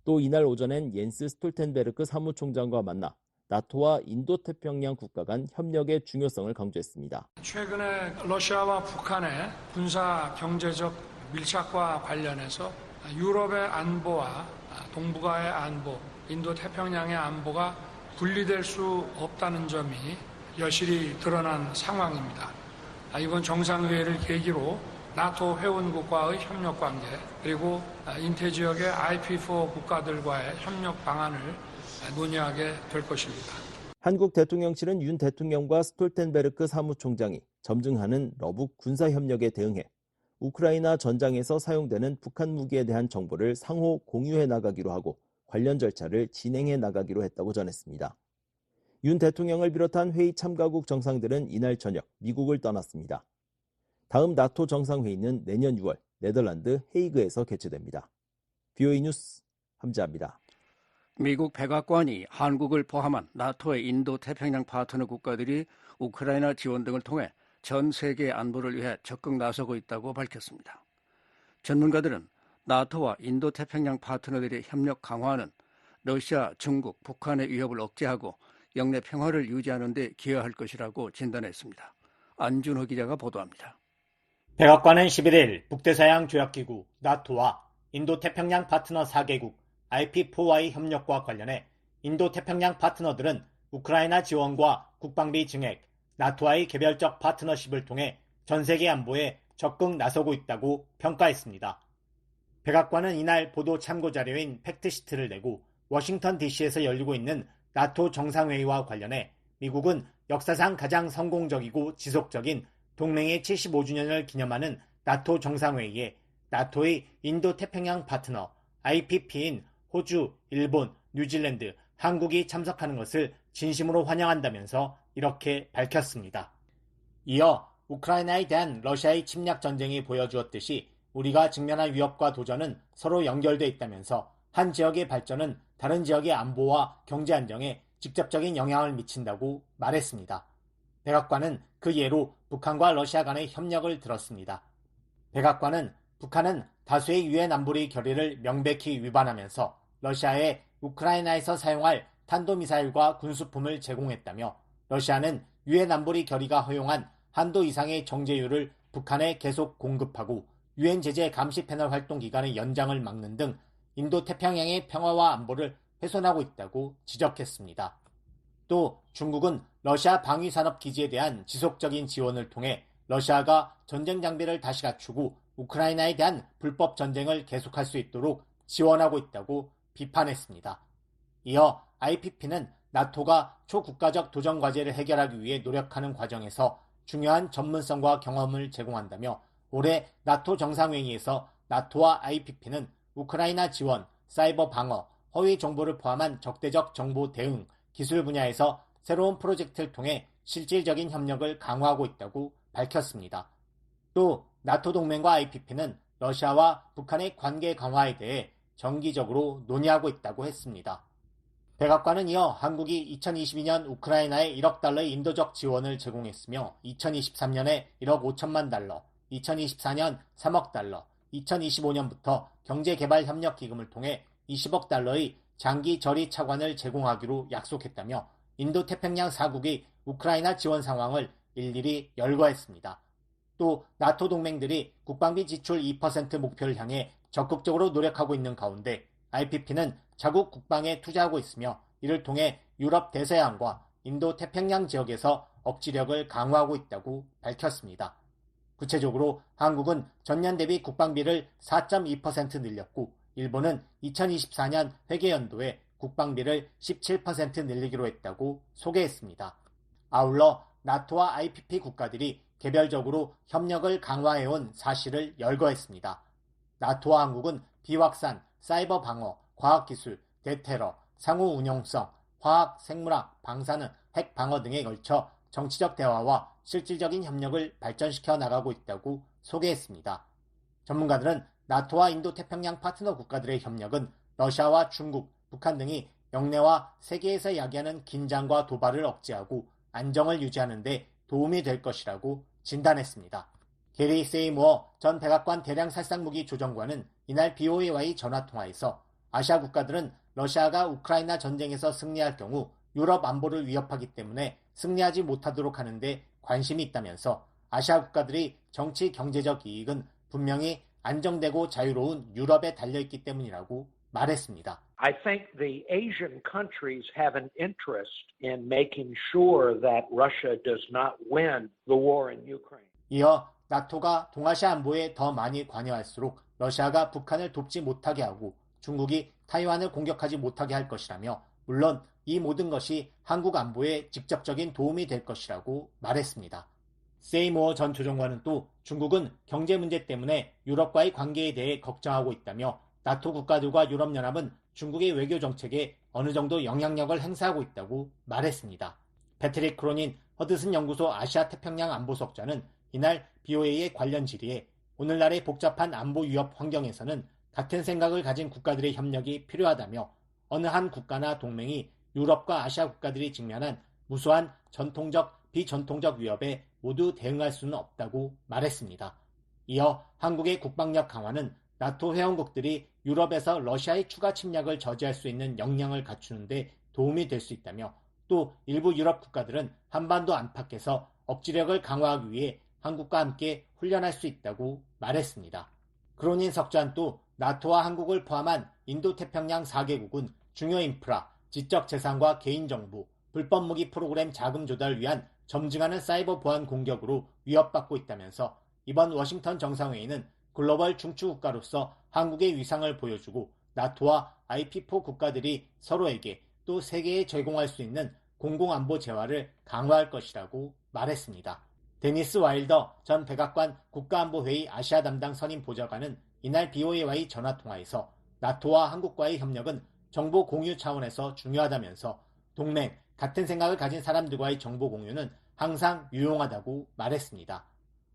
또 이날 오전엔 옌스 스톨텐베르크 사무총장과 만나 나토와 인도태평양 국가 간 협력의 중요성을 강조했습니다. 최근에 러시아와 북한의 군사 경제적 밀착과 관련해서 유럽의 안보와 동북아의 안보, 인도태평양의 안보가 분리될 수 없다는 점이 여실히 드러난 상황입니다. 이번 정상회의를 계기로 나토 회원국과의 협력관계 그리고 인태지역의 IP4 국가들과의 협력 방안을 논의하게 될 것입니다. 한국 대통령실은 윤 대통령과 스톨텐베르크 사무총장이 점증하는 러북 군사협력에 대응해 우크라이나 전장에서 사용되는 북한 무기에 대한 정보를 상호 공유해 나가기로 하고 관련 절차를 진행해 나가기로 했다고 전했습니다. 윤 대통령을 비롯한 회의 참가국 정상들은 이날 저녁 미국을 떠났습니다. 다음 나토 정상회의는 내년 6월 네덜란드 헤이그에서 개최됩니다. BOE 뉴스 함지아입니다. 미국 백악관이 한국을 포함한 나토의 인도태평양 파트너 국가들이 우크라이나 지원 등을 통해 전 세계 안보를 위해 적극 나서고 있다고 밝혔습니다. 전문가들은 나토와 인도태평양 파트너들의 협력 강화는 러시아, 중국, 북한의 위협을 억제하고 영내 평화를 유지하는 데 기여할 것이라고 진단했습니다. 안준호 기자가 보도합니다. 백악관은 11일 북대서양 조약기구 나토와 인도태평양 파트너 4개국 IP4와의 협력과 관련해 인도태평양 파트너들은 우크라이나 지원과 국방비 증액, 나토와의 개별적 파트너십을 통해 전세계 안보에 적극 나서고 있다고 평가했습니다. 백악관은 이날 보도 참고자료인 팩트시트를 내고 워싱턴 DC에서 열리고 있는 나토 정상회의와 관련해 미국은 역사상 가장 성공적이고 지속적인 동맹의 75주년을 기념하는 나토 정상회의에 나토의 인도태평양 파트너 IPP인 호주, 일본, 뉴질랜드, 한국이 참석하는 것을 진심으로 환영한다면서 이렇게 밝혔습니다. 이어 우크라이나에 대한 러시아의 침략 전쟁이 보여주었듯이 우리가 직면한 위협과 도전은 서로 연결돼 있다면서 한 지역의 발전은 다른 지역의 안보와 경제 안정에 직접적인 영향을 미친다고 말했습니다. 백악관은 그 예로 북한과 러시아 간의 협력을 들었습니다. 백악관은 북한은 다수의 유엔 안보리 결의를 명백히 위반하면서 러시아에 우크라이나에서 사용할 탄도미사일과 군수품을 제공했다며 러시아는 유엔 안보리 결의가 허용한 한도 이상의 정제유를 북한에 계속 공급하고 유엔 제재 감시 패널 활동 기간의 연장을 막는 등 인도태평양의 평화와 안보를 훼손하고 있다고 지적했습니다. 또 중국은 러시아 방위산업 기지에 대한 지속적인 지원을 통해 러시아가 전쟁 장비를 다시 갖추고 우크라이나에 대한 불법 전쟁을 계속할 수 있도록 지원하고 있다고 비판했습니다. 이어 IPP는 나토가 초국가적 도전 과제를 해결하기 위해 노력하는 과정에서 중요한 전문성과 경험을 제공한다며 올해 나토 정상회의에서 나토와 IPP는 우크라이나 지원, 사이버 방어, 허위 정보를 포함한 적대적 정보 대응, 기술 분야에서 새로운 프로젝트를 통해 실질적인 협력을 강화하고 있다고 밝혔습니다. 또 나토 동맹과 IPP는 러시아와 북한의 관계 강화에 대해 정기적으로 논의하고 있다고 했습니다. 백악관은 이어 한국이 2022년 우크라이나에 1억 달러의 인도적 지원을 제공했으며 2023년에 1억 5천만 달러, 2024년 3억 달러, 2025년부터 경제개발협력기금을 통해 20억 달러의 장기 저리 차관을 제공하기로 약속했다며 인도태평양 4국이 우크라이나 지원 상황을 일일이 열거했습니다. 또 나토 동맹들이 국방비 지출 2% 목표를 향해 적극적으로 노력하고 있는 가운데 IPP는 자국 국방에 투자하고 있으며 이를 통해 유럽 대서양과 인도태평양 지역에서 억지력을 강화하고 있다고 밝혔습니다. 구체적으로 한국은 전년 대비 국방비를 4.2% 늘렸고 일본은 2024년 회계연도에 국방비를 17% 늘리기로 했다고 소개했습니다. 아울러 나토와 IPP 국가들이 개별적으로 협력을 강화해온 사실을 열거했습니다. 나토와 한국은 비확산, 사이버 방어, 과학기술, 대테러, 상호 운용성, 화학, 생물학, 방사능, 핵 방어 등에 걸쳐 정치적 대화와 실질적인 협력을 발전시켜 나가고 있다고 소개했습니다. 전문가들은 나토와 인도태평양 파트너 국가들의 협력은 러시아와 중국, 북한 등이 영내와 세계에서 야기하는 긴장과 도발을 억제하고 안정을 유지하는 데 도움이 될 것이라고 진단했습니다. 게리 세이모어 전 백악관 대량살상무기 조정관은 이날 BOA와의 전화통화에서 아시아 국가들은 러시아가 우크라이나 전쟁에서 승리할 경우 유럽 안보를 위협하기 때문에 승리하지 못하도록 하는데 관심이 있다면서 아시아 국가들의 정치 경제적 이익은 분명히 안정되고 자유로운 유럽에 달려있기 때문이라고 말했습니다. I think the Asian countries have an interest in making sure that Russia does not win the war in Ukraine. 이어 나토가 동아시아 안보에 더 많이 관여할수록 러시아가 북한을 돕지 못하게 하고 중국이 타이완을 공격하지 못하게 할 것이라며 물론 이 모든 것이 한국 안보에 직접적인 도움이 될 것이라고 말했습니다. 세이모어 전 조정관은 또 중국은 경제 문제 때문에 유럽과의 관계에 대해 걱정하고 있다며 나토 국가들과 유럽연합은 중국의 외교 정책에 어느 정도 영향력을 행사하고 있다고 말했습니다. 패트릭 크로닌 허드슨 연구소 아시아 태평양 안보석자는 이날 BOA의 관련 질의에 오늘날의 복잡한 안보 위협 환경에서는 같은 생각을 가진 국가들의 협력이 필요하다며 어느 한 국가나 동맹이 유럽과 아시아 국가들이 직면한 무수한 전통적, 비전통적 위협에 모두 대응할 수는 없다고 말했습니다. 이어 한국의 국방력 강화는 나토 회원국들이 유럽에서 러시아의 추가 침략을 저지할 수 있는 역량을 갖추는 데 도움이 될 수 있다며 또 일부 유럽 국가들은 한반도 안팎에서 억지력을 강화하기 위해 한국과 함께 훈련할 수 있다고 말했습니다. 크로닌 석자는 또 나토와 한국을 포함한 인도태평양 4개국은 중요 인프라, 지적 재산과 개인정보, 불법 무기 프로그램 자금 조달을 위한 점증하는 사이버 보안 공격으로 위협받고 있다면서 이번 워싱턴 정상회의는 글로벌 중추국가로서 한국의 위상을 보여주고 나토와 IP4 국가들이 서로에게 또 세계에 제공할 수 있는 공공안보 재화를 강화할 것이라고 말했습니다. 데니스 와일더 전 백악관 국가안보회의 아시아 담당 선임 보좌관은 이날 BOA와의 전화통화에서 나토와 한국과의 협력은 정보 공유 차원에서 중요하다면서 동맹, 같은 생각을 가진 사람들과의 정보 공유는 항상 유용하다고 말했습니다.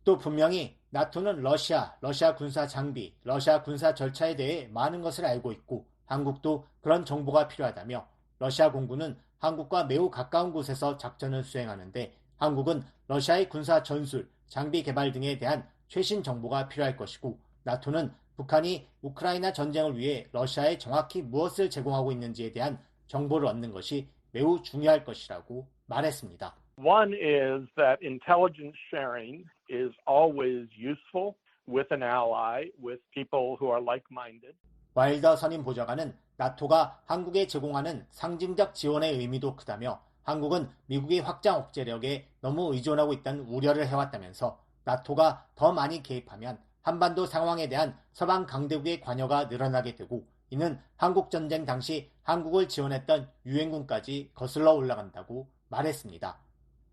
또 분명히 나토는 러시아 군사 장비, 러시아 군사 절차에 대해 많은 것을 알고 있고 한국도 그런 정보가 필요하다며 러시아 공군은 한국과 매우 가까운 곳에서 작전을 수행하는데 한국은 러시아의 군사 전술, 장비 개발 등에 대한 최신 정보가 필요할 것이고 나토는 북한이 우크라이나 전쟁을 위해 러시아에 정확히 무엇을 제공하고 있는지에 대한 정보를 얻는 것이 매우 중요할 것이라고 말했습니다. One is that intelligence sharing is always useful with an ally, with people who are like-minded. 와일더 선임 보좌관은 나토가 한국에 제공하는 상징적 지원의 의미도 크다며 한국은 미국의 확장 억제력에 너무 의존하고 있다는 우려를 해왔다면서 나토가 더 많이 개입하면 한반도 상황에 대한 서방 강대국의 관여가 늘어나게 되고 이는 한국전쟁 당시 한국을 지원했던 유엔군까지 거슬러 올라간다고 말했습니다.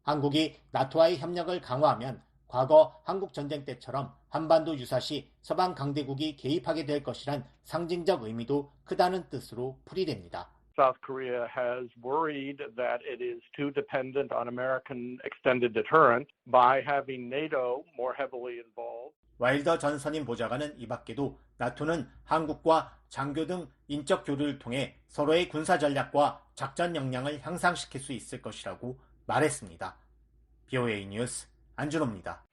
한국이 나토와의 협력을 강화하면 과거 한국전쟁 때처럼 한반도 유사시 서방 강대국이 개입하게 될 것이란 상징적 의미도 크다는 뜻으로 풀이됩니다. South Korea has worried that it is too dependent on American extended deterrent by having NATO more heavily involved. 와일더 전 선임 보좌관은 이 밖에도 나토는 한국과 장교 등 인적 교류를 통해 서로의 군사 전략과 작전 역량을 향상시킬 수 있을 것이라고 말했습니다. BOA 뉴스 안준호입니다.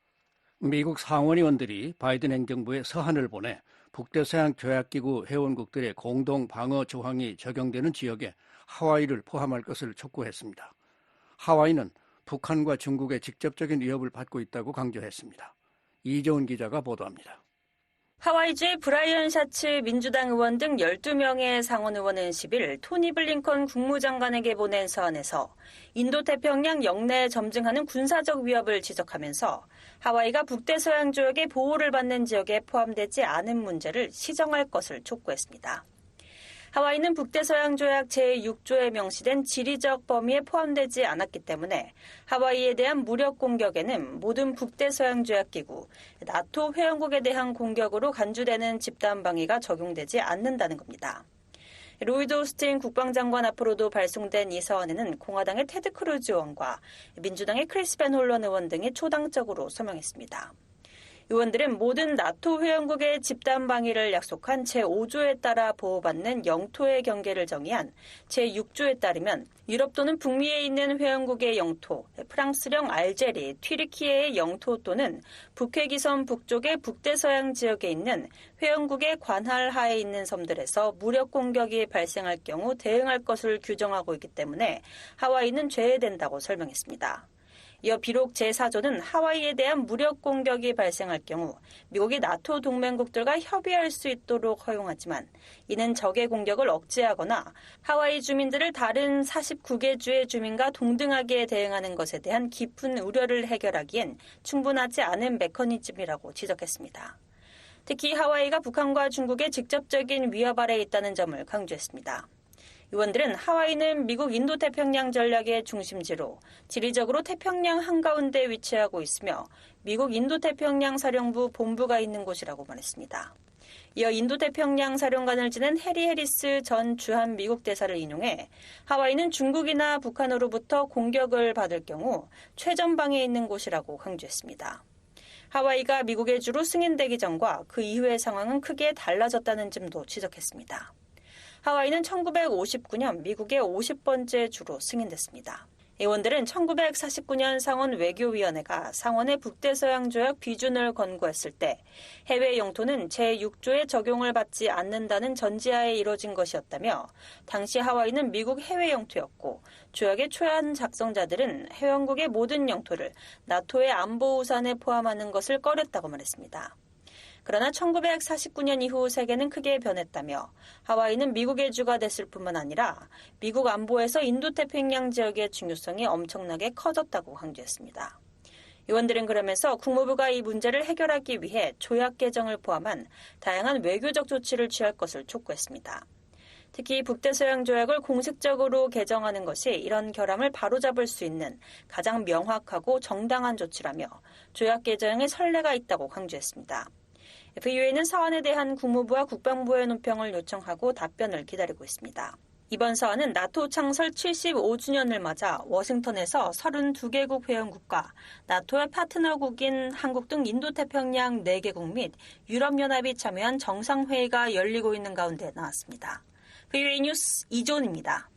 미국 상원의원들이 바이든 행정부에 서한을 보내 북대서양 조약기구 회원국들의 공동 방어 조항이 적용되는 지역에 하와이를 포함할 것을 촉구했습니다. 하와이는 북한과 중국의 직접적인 위협을 받고 있다고 강조했습니다. 이재훈 기자가 보도합니다. 하와이주의 브라이언 샤츠 민주당 의원 등 12명의 상원 의원은 10일 토니 블링컨 국무장관에게 보낸 서한에서 인도태평양 영내에 점증하는 군사적 위협을 지적하면서 하와이가 북대서양 조약의 보호를 받는 지역에 포함되지 않은 문제를 시정할 것을 촉구했습니다. 하와이는 북대서양 조약 제6조에 명시된 지리적 범위에 포함되지 않았기 때문에 하와이에 대한 무력 공격에는 모든 북대서양 조약기구, 나토 회원국에 대한 공격으로 간주되는 집단 방위가 적용되지 않는다는 겁니다. 로이드 오스틴 국방장관 앞으로도 발송된 이 서한에는 공화당의 테드 크루즈 의원과 민주당의 크리스 벤 홀런 의원 등이 초당적으로 서명했습니다. 의원들은 모든 나토 회원국의 집단 방위를 약속한 제5조에 따라 보호받는 영토의 경계를 정의한 제6조에 따르면 유럽 또는 북미에 있는 회원국의 영토, 프랑스령 알제리, 튀르키예의 영토 또는 북해기선 북쪽의 북대서양 지역에 있는 회원국의 관할 하에 있는 섬들에서 무력 공격이 발생할 경우 대응할 것을 규정하고 있기 때문에 하와이는 제외된다고 설명했습니다. 이어 비록 제4조는 하와이에 대한 무력 공격이 발생할 경우 미국이 나토 동맹국들과 협의할 수 있도록 허용하지만 이는 적의 공격을 억제하거나 하와이 주민들을 다른 49개 주의 주민과 동등하게 대응하는 것에 대한 깊은 우려를 해결하기엔 충분하지 않은 메커니즘이라고 지적했습니다. 특히 하와이가 북한과 중국의 직접적인 위협 아래에 있다는 점을 강조했습니다. 의원들은 하와이는 미국 인도태평양 전략의 중심지로 지리적으로 태평양 한가운데 위치하고 있으며 미국 인도태평양 사령부 본부가 있는 곳이라고 말했습니다. 이어 인도태평양 사령관을 지낸 해리 해리스 전 주한 미국 대사를 인용해 하와이는 중국이나 북한으로부터 공격을 받을 경우 최전방에 있는 곳이라고 강조했습니다. 하와이가 미국의 주로 승인되기 전과 그 이후의 상황은 크게 달라졌다는 점도 지적했습니다. 하와이는 1959년 미국의 50번째 주로 승인됐습니다. 의원들은 1949년 상원 외교위원회가 상원의 북대서양 조약 비준을 권고했을 때 해외 영토는 제6조의 적용을 받지 않는다는 전제하에 이뤄진 것이었다며 당시 하와이는 미국 해외 영토였고 조약의 초안 작성자들은 회원국의 모든 영토를 나토의 안보 우산에 포함하는 것을 꺼렸다고 말했습니다. 그러나 1949년 이후 세계는 크게 변했다며 하와이는 미국의 주가 됐을 뿐만 아니라 미국 안보에서 인도태평양 지역의 중요성이 엄청나게 커졌다고 강조했습니다. 의원들은 그러면서 국무부가 이 문제를 해결하기 위해 조약 개정을 포함한 다양한 외교적 조치를 취할 것을 촉구했습니다. 특히 북대서양 조약을 공식적으로 개정하는 것이 이런 결함을 바로잡을 수 있는 가장 명확하고 정당한 조치라며 조약 개정에 선례가 있다고 강조했습니다. VOA는 사안에 대한 국무부와 국방부의 논평을 요청하고 답변을 기다리고 있습니다. 이번 사안은 나토 창설 75주년을 맞아 워싱턴에서 32개국 회원국과 나토의 파트너국인 한국 등 인도태평양 4개국 및 유럽연합이 참여한 정상회의가 열리고 있는 가운데 나왔습니다. VOA 뉴스 이존입니다.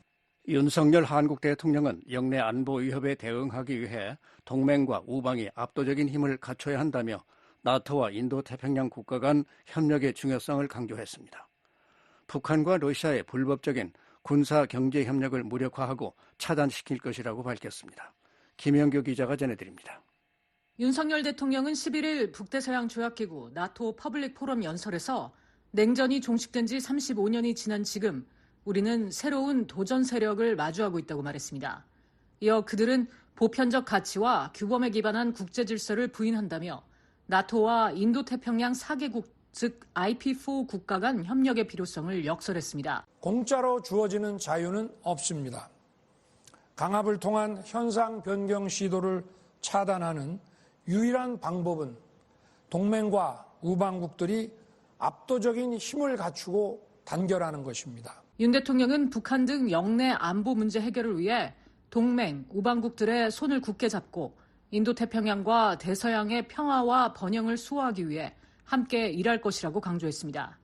윤석열 한국 대통령은 영내 안보 위협에 대응하기 위해 동맹과 우방이 압도적인 힘을 갖춰야 한다며 나토와 인도태평양 국가 간 협력의 중요성을 강조했습니다. 북한과 러시아의 불법적인 군사 경제 협력을 무력화하고 차단시킬 것이라고 밝혔습니다. 김영규 기자가 전해드립니다. 윤석열 대통령은 11일 북대서양 조약기구 나토 퍼블릭 포럼 연설에서 냉전이 종식된 지 35년이 지난 지금 우리는 새로운 도전 세력을 마주하고 있다고 말했습니다. 이어 그들은 보편적 가치와 규범에 기반한 국제 질서를 부인한다며 나토와 인도태평양 4개국, 즉 IP4 국가 간 협력의 필요성을 역설했습니다. 공짜로 주어지는 자유는 없습니다. 강압을 통한 현상 변경 시도를 차단하는 유일한 방법은 동맹과 우방국들이 압도적인 힘을 갖추고 단결하는 것입니다. 윤 대통령은 북한 등 영내 안보 문제 해결을 위해 동맹, 우방국들의 손을 굳게 잡고 인도태평양과 대서양의 평화와 번영을 수호하기 위해 함께 일할 것이라고 강조했습니다.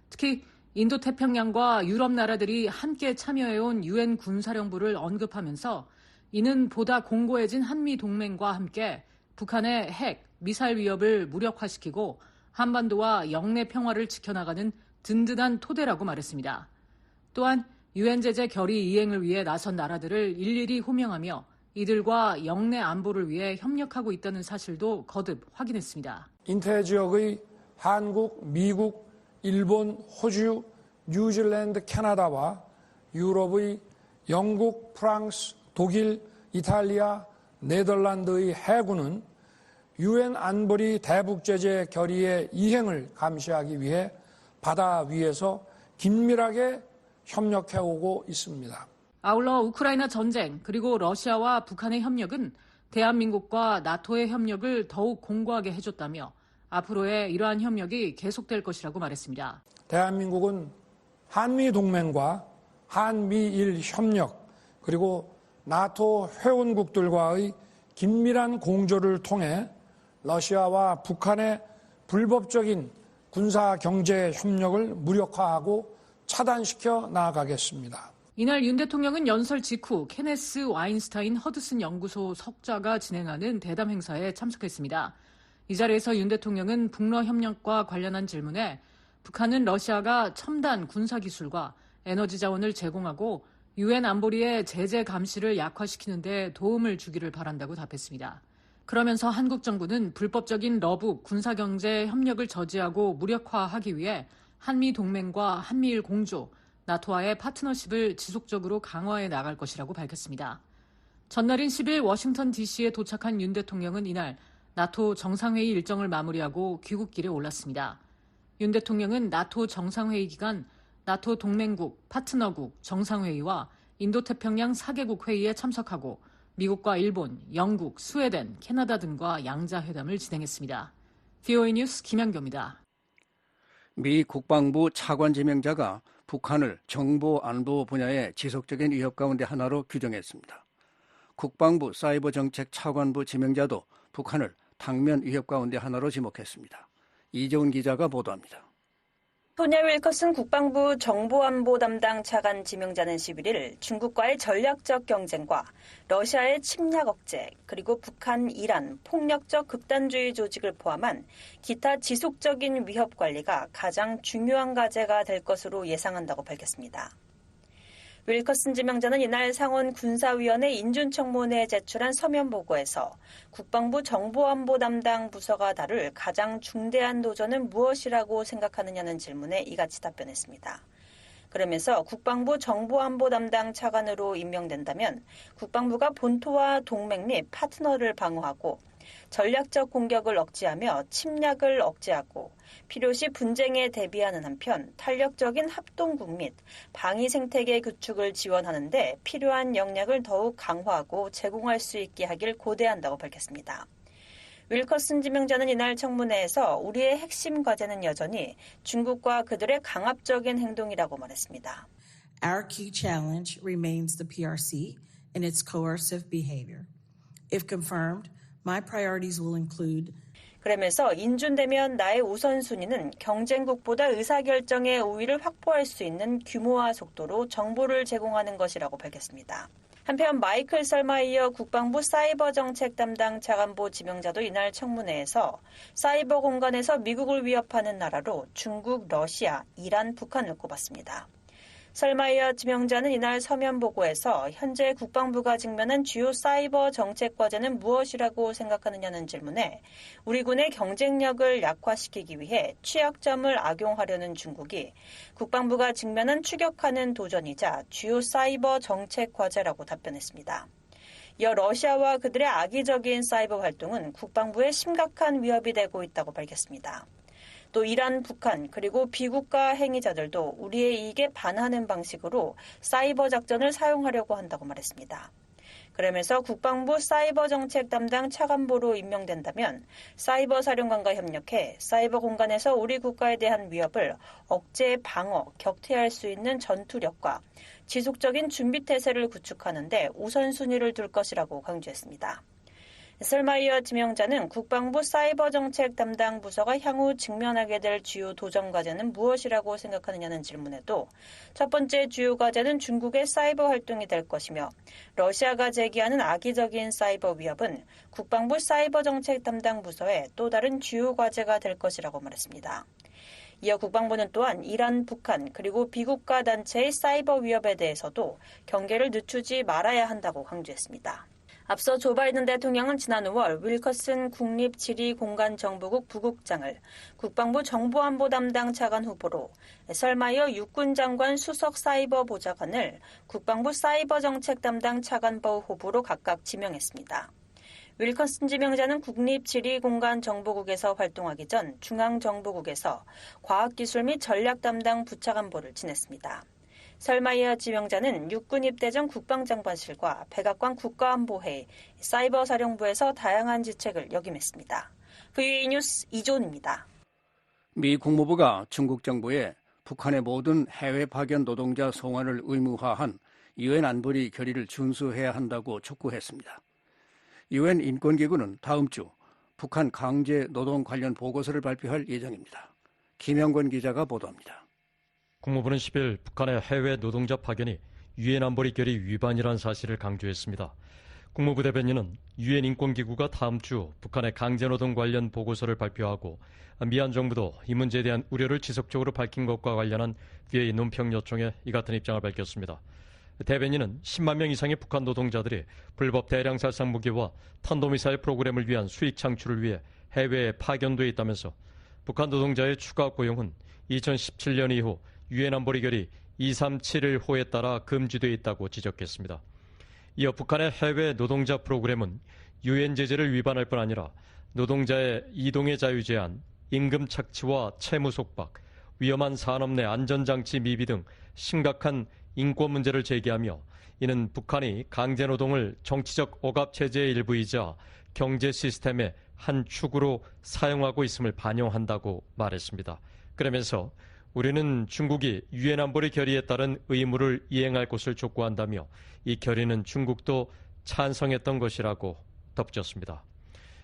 특히 인도태평양과 유럽 나라들이 함께 참여해온 유엔 군사령부를 언급하면서 이는 보다 공고해진 한미 동맹과 함께 북한의 핵, 미사일 위협을 무력화시키고 한반도와 영내 평화를 지켜나가는 든든한 토대라고 말했습니다. 또한 유엔 제재 결의 이행을 위해 나선 나라들을 일일이 호명하며 이들과 영내 안보를 위해 협력하고 있다는 사실도 거듭 확인했습니다. 인태 지역의 한국, 미국, 일본, 호주, 뉴질랜드, 캐나다와 유럽의 영국, 프랑스, 독일, 이탈리아, 네덜란드의 해군은 유엔 안보리 대북제재 결의의 이행을 감시하기 위해 바다 위에서 긴밀하게 협력해오고 있습니다. 아울러 우크라이나 전쟁 그리고 러시아와 북한의 협력은 대한민국과 나토의 협력을 더욱 공고하게 해줬다며 앞으로의 이러한 협력이 계속될 것이라고 말했습니다. 대한민국은 한미 동맹과 한미일 협력 그리고 나토 회원국들과의 긴밀한 공조를 통해 러시아와 북한의 불법적인 군사 경제 협력을 무력화하고 차단시켜 나아가겠습니다. 이날 윤 대통령은 연설 직후 케네스 와인스타인 허드슨 연구소 석좌가 진행하는 대담 행사에 참석했습니다. 이 자리에서 윤 대통령은 북러 협력과 관련한 질문에 북한은 러시아가 첨단 군사기술과 에너지 자원을 제공하고 유엔 안보리의 제재 감시를 약화시키는 데 도움을 주기를 바란다고 답했습니다. 그러면서 한국 정부는 불법적인 러북 군사경제 협력을 저지하고 무력화하기 위해 한미 동맹과 한미일 공조, 나토와의 파트너십을 지속적으로 강화해 나갈 것이라고 밝혔습니다. 전날인 10일 워싱턴 DC에 도착한 윤 대통령은 이날 나토 정상회의 일정을 마무리하고 귀국길에 올랐습니다. 윤 대통령은 나토 정상회의 기간 나토 동맹국, 파트너국 정상회의와 인도태평양 4개국 회의에 참석하고 미국과 일본, 영국, 스웨덴, 캐나다 등과 양자회담을 진행했습니다. VOA 뉴스 김양교입니다. 미 국방부 차관 지명자가 북한을 정보 안보 분야의 지속적인 위협 가운데 하나로 규정했습니다. 국방부 사이버 정책 차관부 지명자도 북한을 당면 위협 가운데 하나로 지목했습니다. 이재훈 기자가 보도합니다. 토냐 윌커슨 국방부 정보안보 담당 차관 지명자는 11일 중국과의 전략적 경쟁과 러시아의 침략 억제, 그리고 북한, 이란, 폭력적 극단주의 조직을 포함한 기타 지속적인 위협 관리가 가장 중요한 과제가 될 것으로 예상한다고 밝혔습니다. 윌커슨 지명자는 이날 상원 군사위원회 인준청문회에 제출한 서면 보고에서 국방부 정보안보 담당 부서가 다룰 가장 중대한 도전은 무엇이라고 생각하느냐는 질문에 이같이 답변했습니다. 그러면서 국방부 정보안보 담당 차관으로 임명된다면 국방부가 본토와 동맹 및 파트너를 방어하고 전략적 공격을 억제하며 침략을 억제하고 필요시 분쟁에 대비하는 한편 탄력적인 합동국 및 방위 생태계 구축을 지원하는 데 필요한 역량을 더욱 강화하고 제공할 수 있게 하길 고대한다고 밝혔습니다. 윌커슨 지명자는 이날 청문회에서 우리의 핵심 과제는 여전히 중국과 그들의 강압적인 행동이라고 말했습니다. Our key challenge remains the PRC and its coercive behavior. If confirmed, my priorities will include 그러면서 인준되면 나의 우선순위는 경쟁국보다 의사결정의 우위를 확보할 수 있는 규모와 속도로 정보를 제공하는 것이라고 밝혔습니다. 한편 마이클 설마이어 국방부 사이버 정책 담당 차관보 지명자도 이날 청문회에서 사이버 공간에서 미국을 위협하는 나라로 중국, 러시아, 이란, 북한을 꼽았습니다. 설마이어 지명자는 이날 서면 보고에서 현재 국방부가 직면한 주요 사이버 정책 과제는 무엇이라고 생각하느냐는 질문에 우리 군의 경쟁력을 약화시키기 위해 취약점을 악용하려는 중국이 국방부가 직면한 추격하는 도전이자 주요 사이버 정책 과제라고 답변했습니다. 이어 러시아와 그들의 악의적인 사이버 활동은 국방부에 심각한 위협이 되고 있다고 밝혔습니다. 또 이란, 북한, 그리고 비국가 행위자들도 우리의 이익에 반하는 방식으로 사이버 작전을 사용하려고 한다고 말했습니다. 그러면서 국방부 사이버 정책 담당 차관보로 임명된다면 사이버 사령관과 협력해 사이버 공간에서 우리 국가에 대한 위협을 억제, 방어, 격퇴할 수 있는 전투력과 지속적인 준비태세를 구축하는 데 우선순위를 둘 것이라고 강조했습니다. 설마이어 지명자는 국방부 사이버 정책 담당 부서가 향후 직면하게 될 주요 도전 과제는 무엇이라고 생각하느냐는 질문에도 첫 번째 주요 과제는 중국의 사이버 활동이 될 것이며 러시아가 제기하는 악의적인 사이버 위협은 국방부 사이버 정책 담당 부서의 또 다른 주요 과제가 될 것이라고 말했습니다. 이어 국방부는 또한 이란, 북한, 그리고 비국가 단체의 사이버 위협에 대해서도 경계를 늦추지 말아야 한다고 강조했습니다. 앞서 조 바이든 대통령은 지난 5월 윌커슨 국립지리공간정보국 부국장을 국방부 정보안보 담당 차관 후보로 설마이어 육군장관 수석 사이버 보좌관을 국방부 사이버 정책 담당 차관보 후보로 각각 지명했습니다. 윌커슨 지명자는 국립지리공간정보국에서 활동하기 전 중앙정보국에서 과학기술 및 전략 담당 부차관보를 지냈습니다. 설마이어 지명자는 육군 입대 전 국방장관실과 백악관 국가안보회, 사이버 사령부에서 다양한 직책을 역임했습니다. VOA 뉴스 이조은입니다. 미 국무부가 중국 정부에 북한의 모든 해외 파견 노동자 송환을 의무화한 유엔 안보리 결의를 준수해야 한다고 촉구했습니다. 유엔 인권기구는 다음 주 북한 강제 노동 관련 보고서를 발표할 예정입니다. 김영권 기자가 보도합니다. 국무부는 10일 북한의 해외 노동자 파견이 유엔 안보리 결의 위반이라는 사실을 강조했습니다. 국무부 대변인은 유엔 인권기구가 다음 주 북한의 강제노동 관련 보고서를 발표하고 미얀 정부도 이 문제에 대한 우려를 지속적으로 밝힌 것과 관련한 VA 논평 요청에 이 같은 입장을 밝혔습니다. 대변인은 10만 명 이상의 북한 노동자들이 불법 대량 살상 무기와 탄도미사일 프로그램을 위한 수익 창출을 위해 해외에 파견돼 있다면서 북한 노동자의 추가 고용은 2017년 이후 유엔 안보리 결의 237호에 따라 금지돼 있다고 지적했습니다. 이어 북한의 해외 노동자 프로그램은 유엔 제재를 위반할 뿐 아니라 노동자의 이동의 자유 제한, 임금 착취와 채무 속박, 위험한 산업 내 안전장치 미비 등 심각한 인권 문제를 제기하며 이는 북한이 강제노동을 정치적 억압체제의 일부이자 경제 시스템의 한 축으로 사용하고 있음을 반영한다고 말했습니다. 그러면서 우리는 중국이 유엔 안보리 결의에 따른 의무를 이행할 것을 촉구한다며 이 결의는 중국도 찬성했던 것이라고 덧붙였습니다.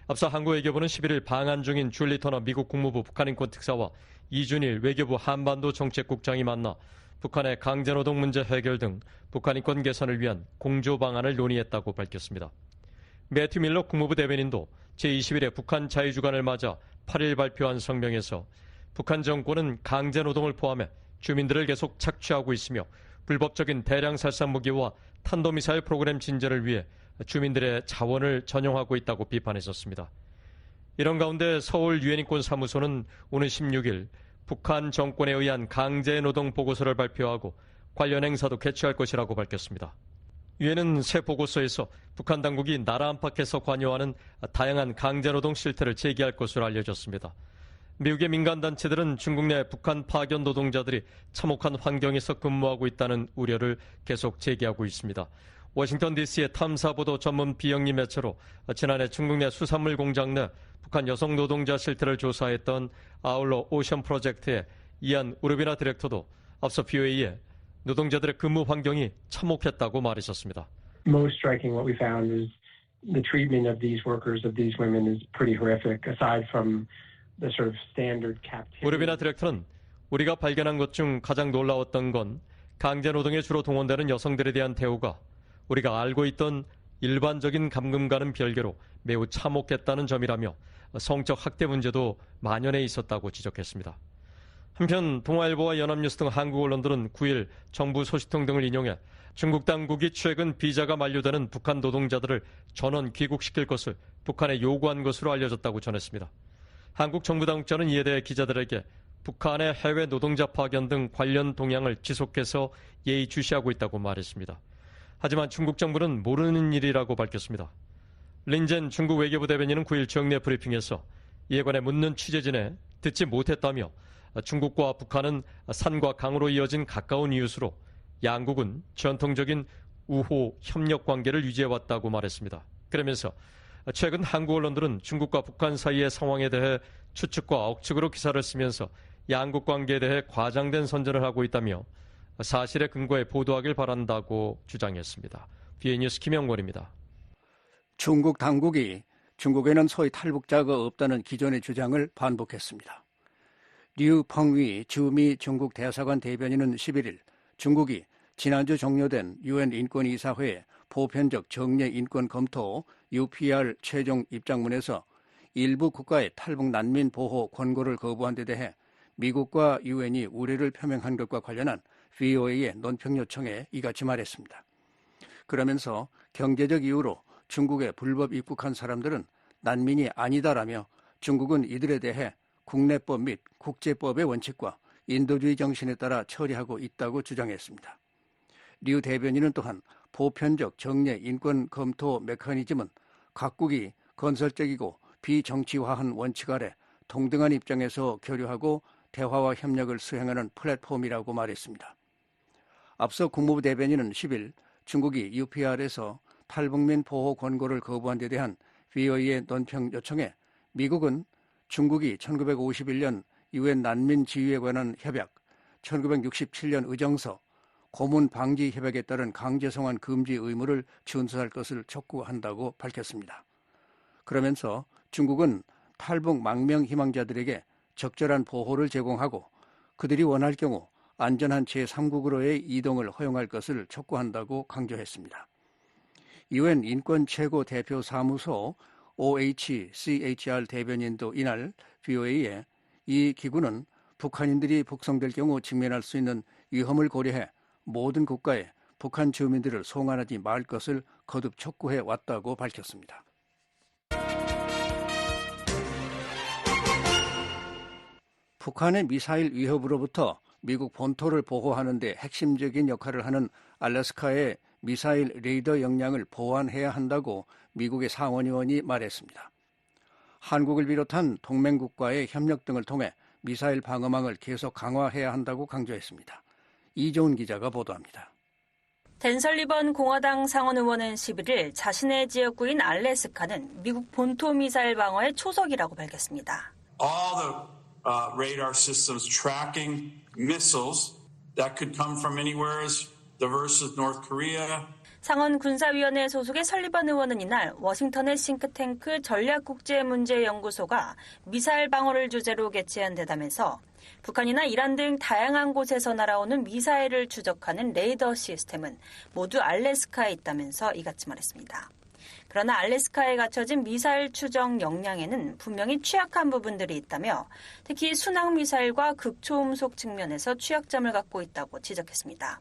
앞서 한국 외교부는 11일 방한 중인 줄리 터너 미국 국무부 북한인권 특사와 이준일 외교부 한반도 정책국장이 만나 북한의 강제노동 문제 해결 등 북한 인권 개선을 위한 공조 방안을 논의했다고 밝혔습니다. 매튜 밀러 국무부 대변인도 제21회 북한 자유주간을 맞아 8일 발표한 성명에서 북한 정권은 강제노동을 포함해 주민들을 계속 착취하고 있으며 불법적인 대량 살상 무기와 탄도미사일 프로그램 진전을 위해 주민들의 자원을 전용하고 있다고 비판했었습니다. 이런 가운데 서울 유엔인권사무소는 오는 16일 북한 정권에 의한 강제노동 보고서를 발표하고 관련 행사도 개최할 것이라고 밝혔습니다. 유엔은 새 보고서에서 북한 당국이 나라 안팎에서 관여하는 다양한 강제노동 실태를 제기할 것으로 알려졌습니다. 미국의 민간단체들은 중국 내 북한 파견 노동자들이 참혹한 환경에서 근무하고 있다는 우려를 계속 제기하고 있습니다. 워싱턴 DC의 탐사보도 전문 비영리 매체로 지난해 중국 내 수산물 공장 내 북한 여성 노동자 실태를 조사했던 아울러 오션 프로젝트의 이안 우르비나 디렉터도 앞서 VOA에 노동자들의 근무 환경이 참혹했다고 말했었습니다. Most striking what we found is the treatment of these workers, of these women is pretty horrific aside from the sort of standard captivity. 우르비나 디렉터는 우리가 발견한 것 중 가장 놀라웠던 건 강제노동에 주로 동원되는 여성들에 대한 대우가 우리가 알고 있던 일반적인 감금과는 별개로 매우 참혹했다는 점이라며 성적 학대 문제도 만연해 있었다고 지적했습니다. 한편 동아일보와 연합뉴스 등 한국 언론들은 9일 정부 소식통 등을 인용해 중국 당국이 최근 비자가 만료되는 북한 노동자들을 전원 귀국시킬 것을 북한에 요구한 것으로 알려졌다고 전했습니다. 한국 정부 당국자는 이에 대해 기자들에게 북한의 해외 노동자 파견 등 관련 동향을 지속해서 예의주시하고 있다고 말했습니다. 하지만 중국 정부는 모르는 일이라고 밝혔습니다. 린젠 중국 외교부 대변인은 9일 정례 브리핑에서 이에 관해 묻는 취재진에 듣지 못했다며 중국과 북한은 산과 강으로 이어진 가까운 이웃으로 양국은 전통적인 우호 협력 관계를 유지해왔다고 말했습니다. 그러면서 최근 한국 언론들은 중국과 북한 사이의 상황에 대해 추측과 억측으로 기사를 쓰면서 양국 관계에 대해 과장된 선전을 하고 있다며 사실에 근거해 보도하길 바란다고 주장했습니다. BA 뉴스 김영권입니다. 중국 당국이 중국에는 소위 탈북자가 없다는 기존의 주장을 반복했습니다. 류 펑위 주미 중국 대사관 대변인은 11일 중국이 지난주 종료된 유엔 인권이사회 보편적 정례 인권 검토 UPR 최종 입장문에서 일부 국가의 탈북 난민 보호 권고를 거부한 데 대해 미국과 유엔이 우려를 표명한 것과 관련한 VOA의 논평 요청에 이같이 말했습니다. 그러면서 경제적 이유로 중국에 불법 입국한 사람들은 난민이 아니다라며 중국은 이들에 대해 국내법 및 국제법의 원칙과 인도주의 정신에 따라 처리하고 있다고 주장했습니다. 류 대변인은 또한 보편적 정례 인권 검토 메커니즘은 각국이 건설적이고 비정치화한 원칙 아래 동등한 입장에서 교류하고 대화와 협력을 수행하는 플랫폼이라고 말했습니다. 앞서 국무부 대변인은 10일 중국이 UPR에서 탈북민 보호 권고를 거부한 데 대한 VOA의 논평 요청에 미국은 중국이 1951년 유엔 난민 지위에 관한 협약, 1967년 의정서, 고문 방지 협약에 따른 강제 송환 금지 의무를 준수할 것을 촉구한다고 밝혔습니다. 그러면서 중국은 탈북 망명 희망자들에게 적절한 보호를 제공하고 그들이 원할 경우 안전한 제3국으로의 이동을 허용할 것을 촉구한다고 강조했습니다. 유엔 인권 최고 대표 사무소 OHCHR 대변인도 이날 VOA에 이 기구는 북한인들이 북송될 경우 직면할 수 있는 위험을 고려해 모든 국가에 북한 주민들을 송환하지 말 것을 거듭 촉구해 왔다고 밝혔습니다. 북한의 미사일 위협으로부터 미국 본토를 보호하는 데 핵심적인 역할을 하는 알래스카의 미사일 레이더 역량을 보완해야 한다고 미국의 상원의원이 말했습니다. 한국을 비롯한 동맹국과의 협력 등을 통해 미사일 방어망을 계속 강화해야 한다고 강조했습니다. 이종훈 기자가 보도합니다. 댄 설리번 공화당 상원의원은 11일 자신의 지역구인 알래스카는 미국 본토 미사일 방어의 초석이라고 밝혔습니다. All the radar systems tracking missiles that could come from anywhere as diverse as North Korea. 상원 군사위원회 소속의 설리번 의원은 이날 워싱턴의 싱크탱크 전략국제문제연구소가 미사일 방어를 주제로 개최한 대담에서 북한이나 이란 등 다양한 곳에서 날아오는 미사일을 추적하는 레이더 시스템은 모두 알래스카에 있다면서 이같이 말했습니다. 그러나 알래스카에 갖춰진 미사일 추적 역량에는 분명히 취약한 부분들이 있다며 특히 순항미사일과 극초음속 측면에서 취약점을 갖고 있다고 지적했습니다.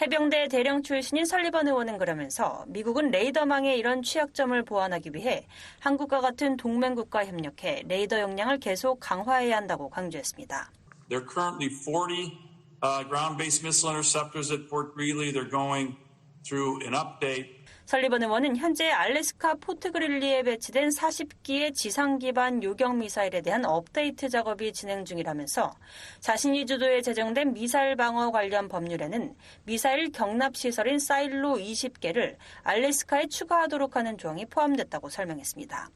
해병대 대령 출신인 설리번 의원은 그러면서 미국은 레이더망의 이런 취약점을 보완하기 위해 한국과 같은 동맹국과 협력해 레이더 역량을 계속 강화해야 한다고 강조했습니다. There are currently 40 ground-based missile interceptors at Fort Greely. They're going through an update. 설리번 의원은 현재 알래스카 포트 그릴리에 배치된 40기의 지상 기반 요격 미사일에 대한 업데이트 작업이 진행 중이라면서 자신이 주도에 제정된 미사일 방어 관련 법률에는 미사일 경납 시설인 사일로 20개를 알래스카에 추가하도록 하는 조항이 포함됐다고 설명했습니다.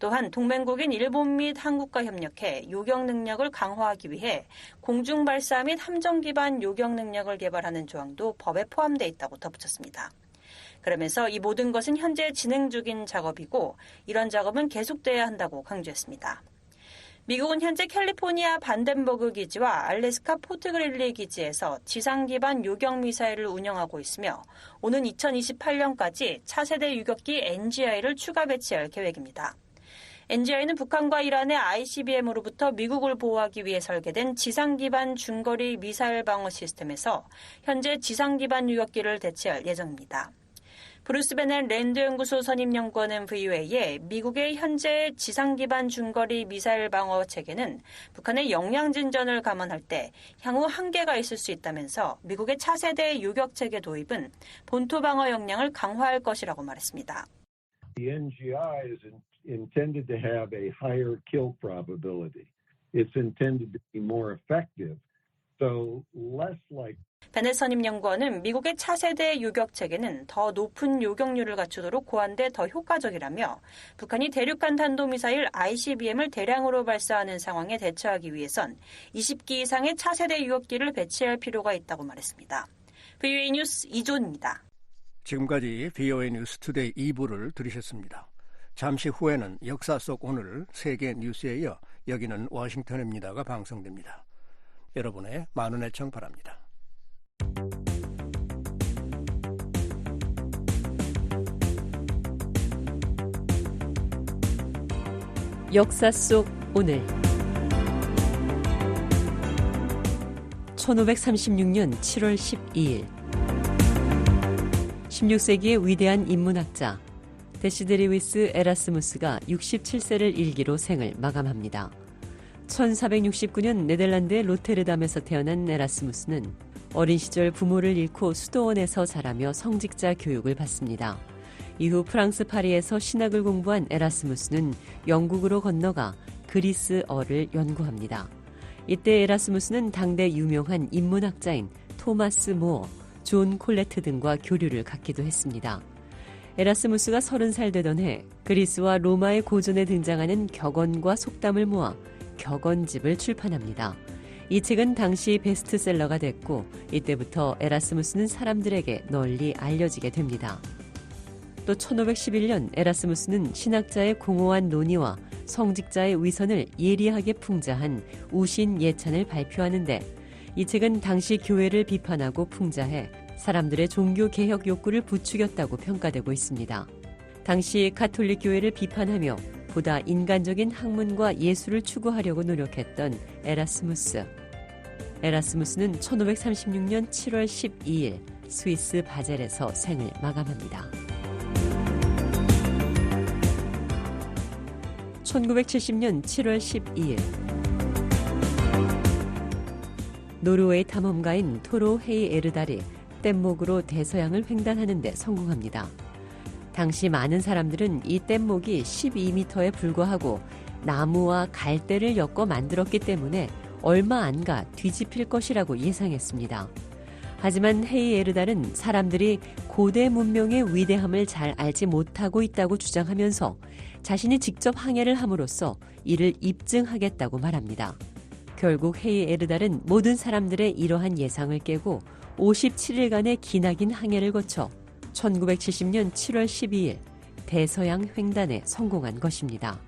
또한 동맹국인 일본 및 한국과 협력해 요격 능력을 강화하기 위해 공중 발사 및 함정 기반 요격 능력을 개발하는 조항도 법에 포함돼 있다고 덧붙였습니다. 그러면서 이 모든 것은 현재 진행 중인 작업이고 이런 작업은 계속돼야 한다고 강조했습니다. 미국은 현재 캘리포니아 반덴버그 기지와 알래스카 포트 그릴리 기지에서 지상 기반 요격 미사일을 운영하고 있으며 오는 2028년까지 차세대 유격기 NGI를 추가 배치할 계획입니다. NGI는 북한과 이란의 ICBM으로부터 미국을 보호하기 위해 설계된 지상 기반 중거리 미사일 방어 시스템에서 현재 지상 기반 유격기를 대체할 예정입니다. 브루스 베넷 랜드 연구소 선임 연구원은 VOA에 미국의 현재 지상 기반 중거리 미사일 방어 체계는 북한의 역량 진전을 감안할 때 향후 한계가 있을 수 있다면서 미국의 차세대 유격 체계 도입은 본토 방어 역량을 강화할 것이라고 말했습니다. The NGI is intended to have a higher kill probability. It's intended to be more effective. So less like 베넷 선임 연구원은 미국의 차세대 유격 체계는 더 높은 요격률을 갖추도록 고안돼 더 효과적이라며 북한이 대륙간 탄도미사일 ICBM을 대량으로 발사하는 상황에 대처하기 위해선 20기 이상의 차세대 유격기를 배치할 필요가 있다고 말했습니다. VOA 뉴스 이존입니다. 지금까지 VOA 뉴스 투데이 2부를 들으셨습니다. 잠시 후에는 역사 속 오늘 세계 뉴스에 이어 여기는 워싱턴입니다가 방송됩니다. 여러분의 많은 애청 바랍니다. 역사 속 오늘 1536년 7월 12일 16세기의 위대한 인문학자 데시드리위스 에라스무스가 67세를 일기로 생을 마감합니다. 1469년 네덜란드의 로테르담에서 태어난 에라스무스는 어린 시절 부모를 잃고 수도원에서 자라며 성직자 교육을 받습니다. 이후 프랑스 파리에서 신학을 공부한 에라스무스는 영국으로 건너가 그리스어를 연구합니다. 이때 에라스무스는 당대 유명한 인문학자인 토마스 모어, 존 콜레트 등과 교류를 갖기도 했습니다. 에라스무스가 30살 되던 해 그리스와 로마의 고전에 등장하는 격언과 속담을 모아 격언집을 출판합니다. 이 책은 당시 베스트셀러가 됐고 이때부터 에라스무스는 사람들에게 널리 알려지게 됩니다. 또 1511년 에라스무스는 신학자의 공허한 논의와 성직자의 위선을 예리하게 풍자한 우신 예찬을 발표하는데 이 책은 당시 교회를 비판하고 풍자해 사람들의 종교개혁 욕구를 부추겼다고 평가되고 있습니다. 당시 가톨릭 교회를 비판하며 보다 인간적인 학문과 예술을 추구하려고 노력했던 에라스무스. 에라스무스는 1536년 7월 12일 스위스 바젤에서 생을 마감합니다. 1970년 7월 12일 노르웨이 탐험가인 토로 헤이 에르달이 뗏목으로 대서양을 횡단하는 데 성공합니다. 당시 많은 사람들은 이 뗏목이 12m에 불과하고 나무와 갈대를 엮어 만들었기 때문에 얼마 안 가 뒤집힐 것이라고 예상했습니다. 하지만 헤이 에르달은 사람들이 고대 문명의 위대함을 잘 알지 못하고 있다고 주장하면서 자신이 직접 항해를 함으로써 이를 입증하겠다고 말합니다. 결국 헤이 에르달은 모든 사람들의 이러한 예상을 깨고 57일간의 기나긴 항해를 거쳐 1970년 7월 12일 대서양 횡단에 성공한 것입니다.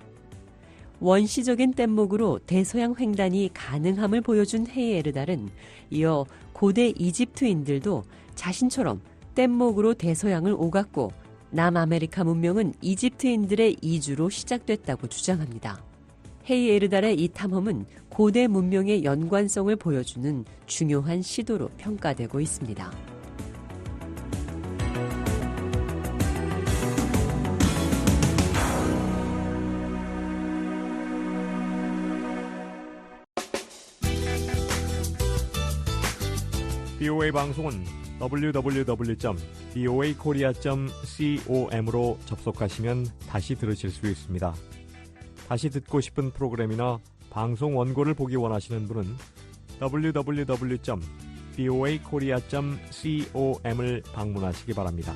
원시적인 뗏목으로 대서양 횡단이 가능함을 보여준 헤이 에르달은 이어 고대 이집트인들도 자신처럼 뗏목으로 대서양을 오갔고 남아메리카 문명은 이집트인들의 이주로 시작됐다고 주장합니다. 헤이 에르달의 이 탐험은 고대 문명의 연관성을 보여주는 중요한 시도로 평가되고 있습니다. BOA 방송은 www.boakorea.com으로 접속하시면 다시 들으실 수 있습니다. 다시 듣고 싶은 프로그램이나 방송 원고를 보기 원하시는 분은 www.boakorea.com을 방문하시기 바랍니다.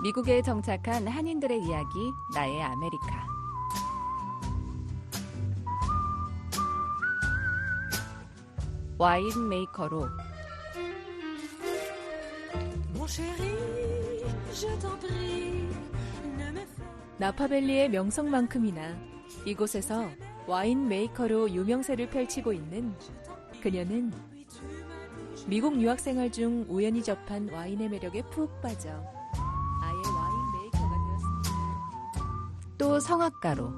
미국에 정착한 한인들의 이야기, 나의 아메리카. 와인 메이커로 나파밸리의 명성만큼이나 이곳에서 와인 메이커로 유명세를 펼치고 있는 그녀는 미국 유학생활 중 우연히 접한 와인의 매력에 푹 빠져 아예 와인 메이커가 되었습니다. 또 성악가로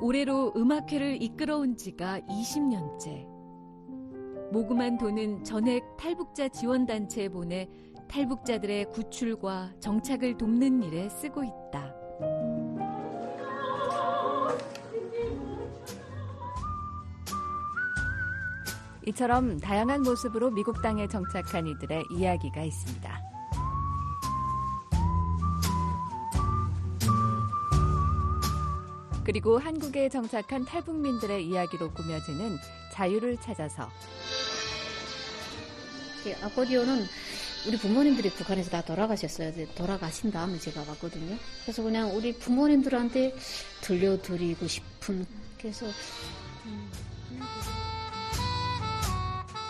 올해로 음악회를 이끌어온 지가 20년째. 모금한 돈은 전액 탈북자 지원단체에 보내 탈북자들의 구출과 정착을 돕는 일에 쓰고 있다. 이처럼 다양한 모습으로 미국 땅에 정착한 이들의 이야기가 있습니다. 그리고 한국에 정착한 탈북민들의 이야기로 꾸며지는 자유를 찾아서. 아코디오는 우리 부모님들이 북한에서 다 돌아가셨어요. 돌아가신 다음에 제가 왔거든요. 그래서 그냥 우리 부모님들한테 들려드리고 싶은, 그래서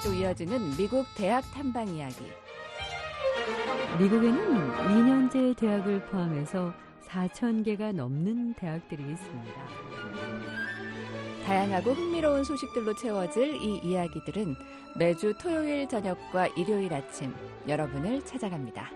또 이어지는 미국 대학 탐방 이야기. 미국에는 2년제 대학을 포함해서 4,000개가 넘는 대학들이 있습니다. 다양하고 흥미로운 소식들로 채워질 이 이야기들은 매주 토요일 저녁과 일요일 아침 여러분을 찾아갑니다.